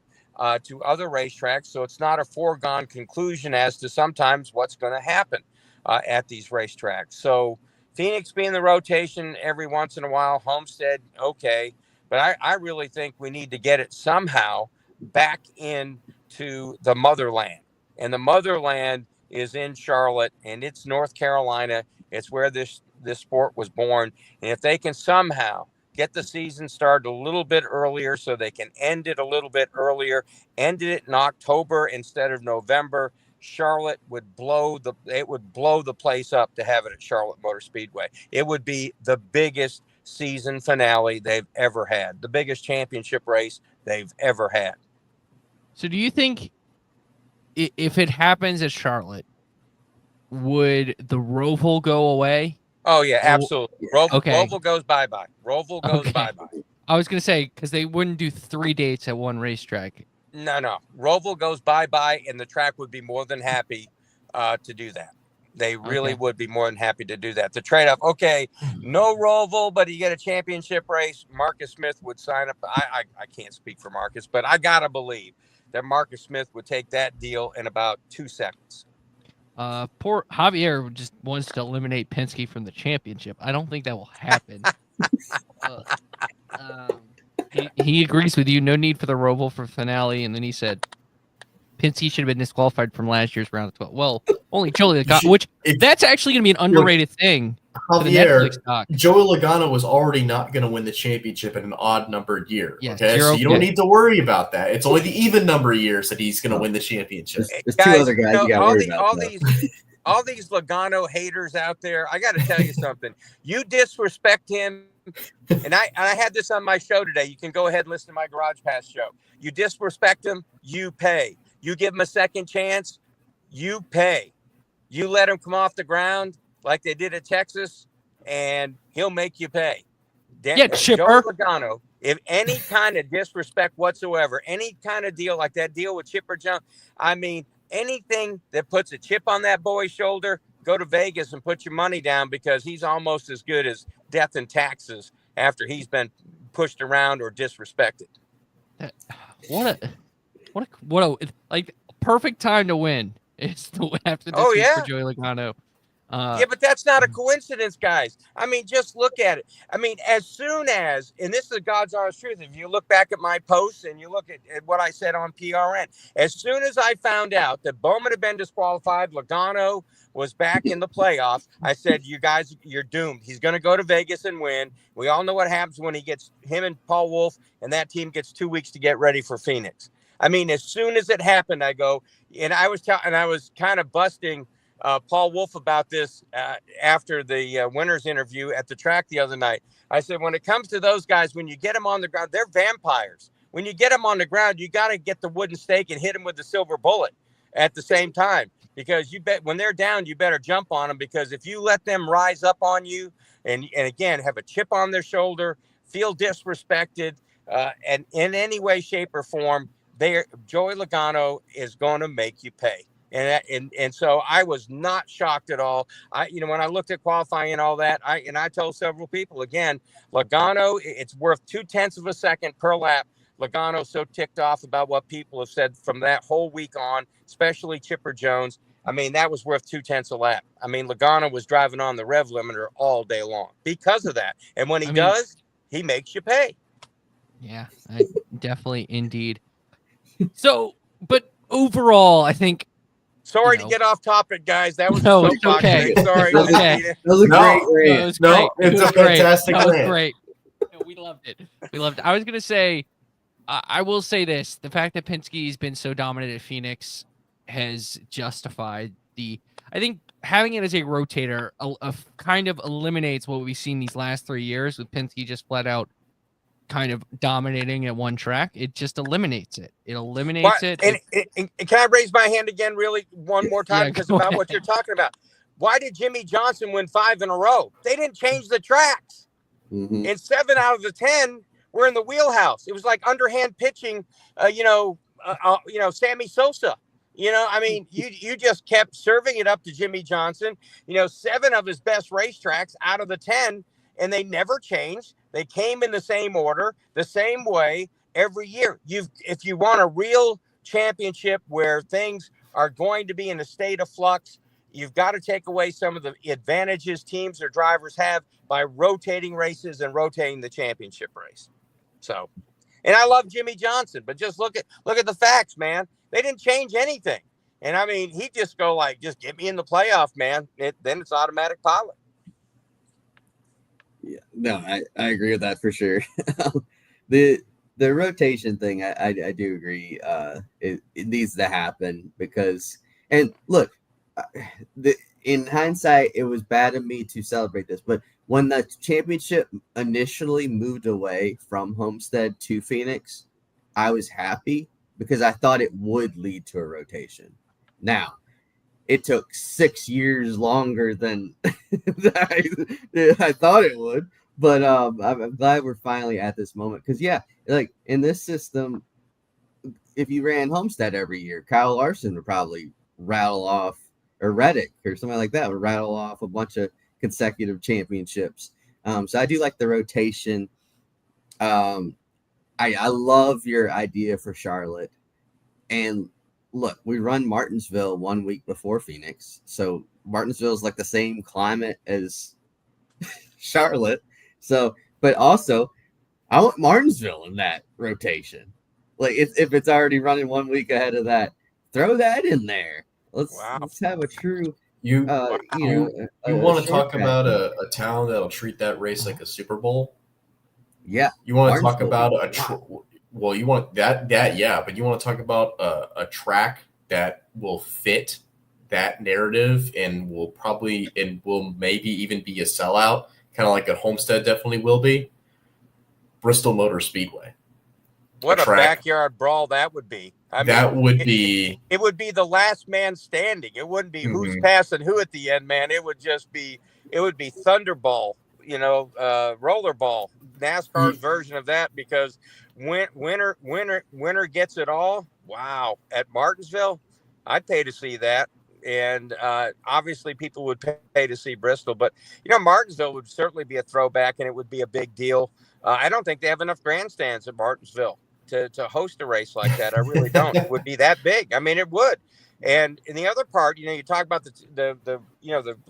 to other racetracks, so it's not a foregone conclusion as to sometimes what's going to happen at these racetracks. So Phoenix being the rotation every once in a while, Homestead, okay. But I really think we need to get it somehow back into the motherland. And the motherland is in Charlotte, and it's North Carolina. It's where this sport was born. And if they can somehow get the season started a little bit earlier so they can end it a little bit earlier, ended it in October instead of November, Charlotte would blow the place up to have it at Charlotte Motor Speedway. It would be the biggest season finale they've ever had, the biggest championship race they've ever had. So do you think if it happens at Charlotte, would the Roval go away? Oh, yeah, absolutely. Roval goes bye-bye. Roval goes bye-bye. I was going to say, because they wouldn't do 3 dates at one racetrack. No. Roval goes bye-bye, and the track would be more than happy to do that. They really would be more than happy to do that. The trade-off, no Roval, but you get a championship race. Marcus Smith would sign up. I can't speak for Marcus, but I got to believe that Marcus Smith would take that deal in about 2 seconds. Poor Javier just wants to eliminate Penske from the championship. I don't think that will happen. He agrees with you. No need for the Roval for finale. And then he said Penske should have been disqualified from last year's round of 12. Well, only Joey Logano, which that's actually going to be an underrated thing. Javier, Joey Logano was already not going to win the championship in an odd numbered year. Yeah, okay, so you don't need to worry about that. It's only the even number years that he's going to win the championship. There's two other guys you got to worry about. All these Logano haters out there, I got to tell you something. You disrespect him, and I had this on my show today. You can go ahead and listen to my Garage Pass show. You disrespect him, you pay. You give him a second chance, you pay. You let him come off the ground like they did at Texas, and he'll make you pay. Chipper. Joey Logano, if any kind of disrespect whatsoever, any kind of deal like that deal with Chipper Jones, I mean, anything that puts a chip on that boy's shoulder, go to Vegas and put your money down, because he's almost as good as death and taxes after he's been pushed around or disrespected. What a like perfect time to win is after this for Joey Logano. But that's not a coincidence, guys. I mean, just look at it. I mean, as soon as, and this is God's honest truth, if you look back at my posts and you look at what I said on PRN, as soon as I found out that Bowman had been disqualified, Logano was back in the playoffs, I said, you guys, you're doomed. He's going to go to Vegas and win. We all know what happens when him and Paul Wolf and that team gets 2 weeks to get ready for Phoenix. I mean, as soon as it happened, I go, and I was kind of busting Paul Wolf about this after the winners interview at the track the other night. I said, when it comes to those guys, when you get them on the ground, they're vampires. When you get them on the ground, you got to get the wooden stake and hit them with the silver bullet at the same time, because when they're down, you better jump on them, because if you let them rise up on you and again, have a chip on their shoulder, feel disrespected and in any way, shape or form, Joey Logano is going to make you pay. And so I was not shocked at all. When I looked at qualifying and all that, I told several people, again, Logano, it's worth 0.2 of a second per lap. Logano's so ticked off about what people have said from that whole week on, especially Chipper Jones. I mean, that was worth 0.2 a lap. I mean, Logano was driving on the rev limiter all day long because of that. And when he does, he makes you pay. Yeah, definitely, indeed. So, but overall, I think. Sorry to get off topic, guys. That was it's okay. Sorry. That was a great rant. It's a fantastic rant. That was great. We loved it. I was gonna say, I will say this: the fact that Penske's been so dominant at Phoenix has justified I think having it as a rotator kind of eliminates what we've seen these last 3 years with Penske just flat out kind of dominating at one track. It just eliminates it. It eliminates it. And can I raise my hand again, really, one more time, because go about ahead. what you're talking about? Why did Jimmy Johnson win 5 in a row? They didn't change the tracks. Mhm. And 7 out of the 10 were in the wheelhouse. It was like underhand pitching, Sammy Sosa. I mean, you just kept serving it up to Jimmy Johnson. 7 of his best racetracks out of the 10, and they never changed. They came in the same order, the same way every year. If you want a real championship where things are going to be in a state of flux, you've got to take away some of the advantages teams or drivers have by rotating races and rotating the championship race. So, and I love Jimmy Johnson, but just look at the facts, man. They didn't change anything. And I mean, he just just get me in the playoff, man. Then it's automatic pilot. Yeah, no, I agree with that for sure. the rotation thing, I do agree. It needs to happen because, and look, in hindsight, it was bad of me to celebrate this, but when the championship initially moved away from Homestead to Phoenix, I was happy because I thought it would lead to a rotation. Now, it took 6 years longer than I thought it would, but I'm glad we're finally at this moment because, yeah, like in this system, if you ran Homestead every year, Kyle Larson would probably rattle off, or Reddick or something like that would rattle off a bunch of consecutive championships. So I do like the rotation. I love your idea for Charlotte. And look, we run Martinsville 1 week before Phoenix. So Martinsville is like the same climate as Charlotte. So, but also I want Martinsville in that rotation. Like if it's already running 1 week ahead of that, throw that in there. Let's have a true You want to talk track. about a town that'll treat that race like a Super Bowl? Yeah. You want to talk Martinsville. about you want that yeah, but you want to talk about a track that will fit that narrative and will maybe even be a sellout, kind of like a Homestead definitely will be. Bristol Motor Speedway. What a backyard brawl that would be. It would be the last man standing. It wouldn't be who's passing who at the end, man. It would be Thunderball, rollerball, NASCAR's version of that, because winner gets it all. Wow. At Martinsville, I'd pay to see that. And obviously people would pay to see Bristol, but Martinsville would certainly be a throwback, and it would be a big deal. I don't think they have enough grandstands at Martinsville to host a race like that. I really don't. It would be that big. I mean, it would. And in the other part, you talk about the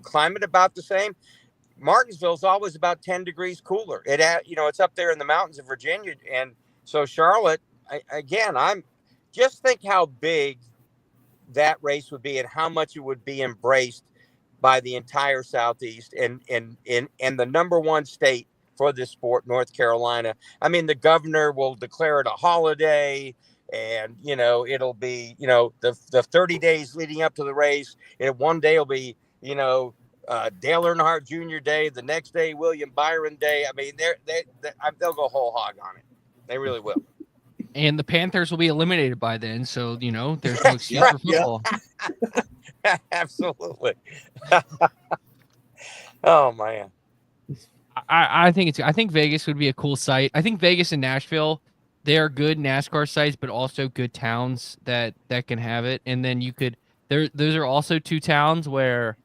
climate about the same. Martinsville is always about 10 degrees cooler. It's up there in the mountains of Virginia. And so Charlotte, I'm just think how big that race would be and how much it would be embraced by the entire Southeast and the number one state for this sport, North Carolina. I mean, the governor will declare it a holiday, and it'll be the 30 days leading up to the race. And one day will be Dale Earnhardt Jr. Day. The next day, William Byron Day. I mean, they'll go whole hog on it. They really will. And the Panthers will be eliminated by then, so there's no excuse for football. Yeah. Absolutely. Oh man. I think Vegas would be a cool site. I think Vegas and Nashville, they are good NASCAR sites, but also good towns that can have it. And then those are also two towns where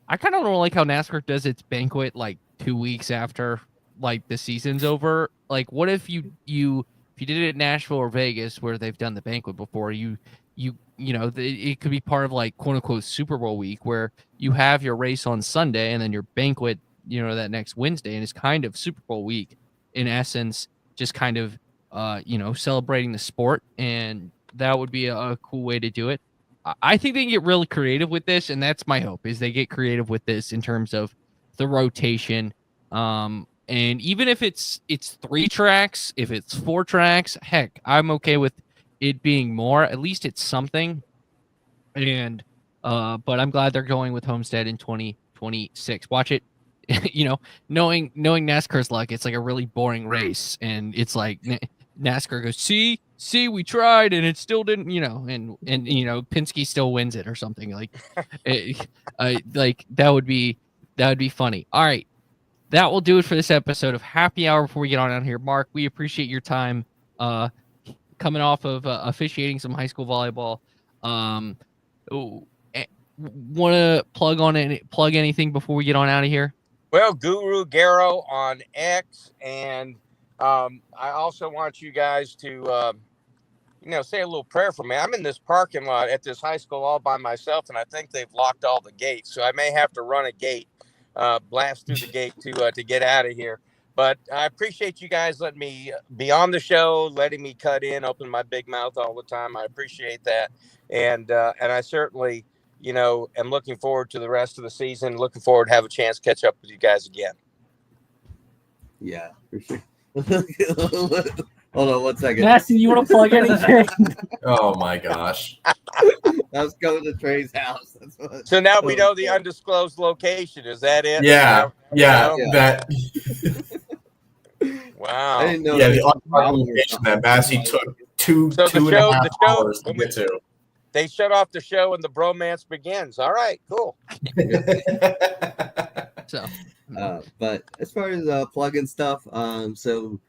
I kind of don't like how NASCAR does its banquet like 2 weeks after like the season's over. Like, what if you did it at Nashville or Vegas where they've done the banquet before? It could be part of like quote unquote Super Bowl week where you have your race on Sunday and then your banquet, that next Wednesday, and it's kind of Super Bowl week in essence, just kind of celebrating the sport, and that would be a cool way to do it. I think they can get really creative with this, and that's my hope, is they get creative with this in terms of the rotation. And even if it's 3 tracks, if it's 4 tracks, heck, I'm okay with it being more. At least it's something. And but I'm glad they're going with Homestead in 2026. Watch it you know, knowing NASCAR's luck, it's like a really boring race, and it's like NASCAR goes, see, we tried, and it still didn't, you know, and Penske still wins it or something like, like that would be funny. All right, that will do it for this episode of Happy Hour. Before we get on out here, Mark, we appreciate your time. Coming off of officiating some high school volleyball. Want to plug anything before we get on out of here? Well, Guru Garrow on X, and I also want you guys to, say a little prayer for me. I'm in this parking lot at this high school all by myself, and I think they've locked all the gates, so I may have to run a gate, blast through the gate to get out of here. But I appreciate you guys letting me be on the show, letting me cut in, open my big mouth all the time. I appreciate that, and I certainly, am looking forward to the rest of the season. Looking forward to have a chance to catch up with you guys again. Yeah, for sure. Hold on 1 second. Massie, you want to plug anything? Oh my gosh. I was going to Trey's house. That's what, So now we know the undisclosed location. Is that it? Yeah. Yeah. That. Wow. I didn't know. Yeah, the location that Massie took two So and a half hours to get to. They shut off the show and the bromance begins. All right, cool. So, But as far as plug-in stuff, so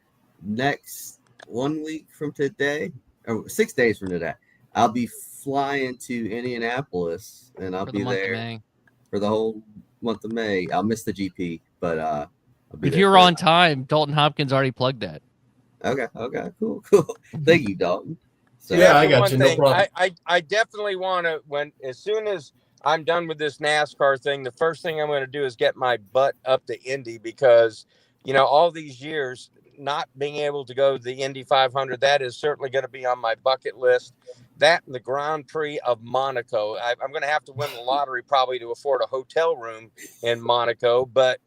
next 1 week from today, or 6 days from today, I'll be flying to Indianapolis, and I'll be there for the whole month of May. I'll miss the GP, but I'll be if there you're for on it. time, Dalton Hopkins already plugged that. Okay, cool. Thank you, Dalton. So, Yeah, I That's the got one you. No thing. problem. I definitely want to, as soon as I'm done with this NASCAR thing, the first thing I'm going to do is get my butt up to Indy, because, all these years not being able to go to the Indy 500, that is certainly going to be on my bucket list. That and the Grand Prix of Monaco. I'm going to have to win the lottery probably to afford a hotel room in Monaco, but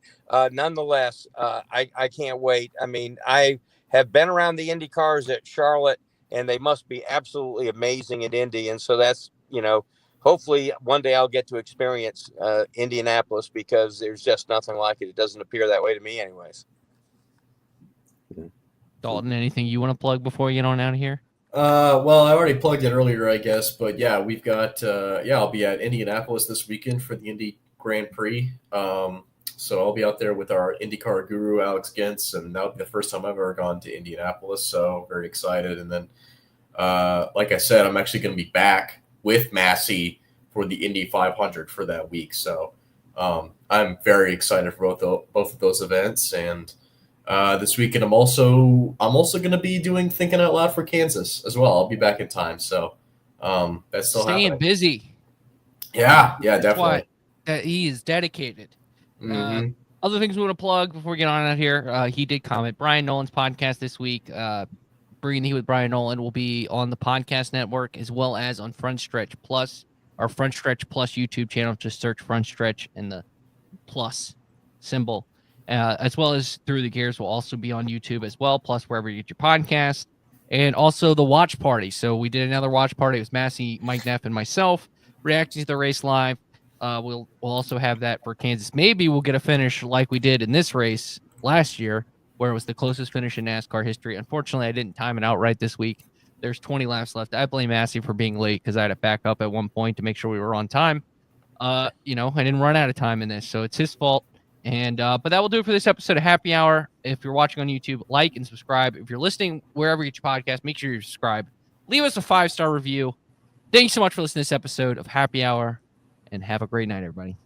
nonetheless, I can't wait. I mean, I have been around the Indy cars at Charlotte, and they must be absolutely amazing at Indy. And so that's, hopefully one day I'll get to experience Indianapolis, because there's just nothing like it. It doesn't appear that way to me anyways. Dalton, anything you want to plug before we get on out of here? Well, I already plugged it earlier, I guess, but yeah, we've got I'll be at Indianapolis this weekend for the Indy Grand Prix. So I'll be out there with our IndyCar guru Alex Gintz, and that'll be the first time I've ever gone to Indianapolis. So very excited. And then, like I said, I'm actually going to be back with Massie for the Indy 500 for that week. So I'm very excited for both of those events. And this weekend, I'm also going to be doing Thinking Out Loud for Kansas as well. I'll be back in time. So that's still Staying happening. busy. Yeah, That's definitely. why he is dedicated. Mhm. Other things we want to plug before we get on out here. He did comment. Brian Nolan's podcast this week, Bringing the Heat with Brian Nolan, will be on the podcast network as well as on Front Stretch Plus, our Front Stretch Plus YouTube channel. Just search Front Stretch and the plus symbol. As well as Through the Gears will also be on YouTube as well, plus wherever you get your podcast. And also the watch party. So we did another watch party. It was Massie, Mike Neff, and myself reacting to the race live. We'll also have that for Kansas. Maybe we'll get a finish like we did in this race last year, where it was the closest finish in NASCAR history. Unfortunately, I didn't time it out right this week. There's 20 laps left. I blame Massie for being late because I had to back up at one point to make sure we were on time. I didn't run out of time in this, so it's his fault. And but that will do it for this episode of Happy Hour. If you're watching on YouTube, like and subscribe. If you're listening wherever you get your podcast, make sure you subscribe. Leave us a 5-star review. Thanks so much for listening to this episode of Happy Hour, and have a great night, everybody.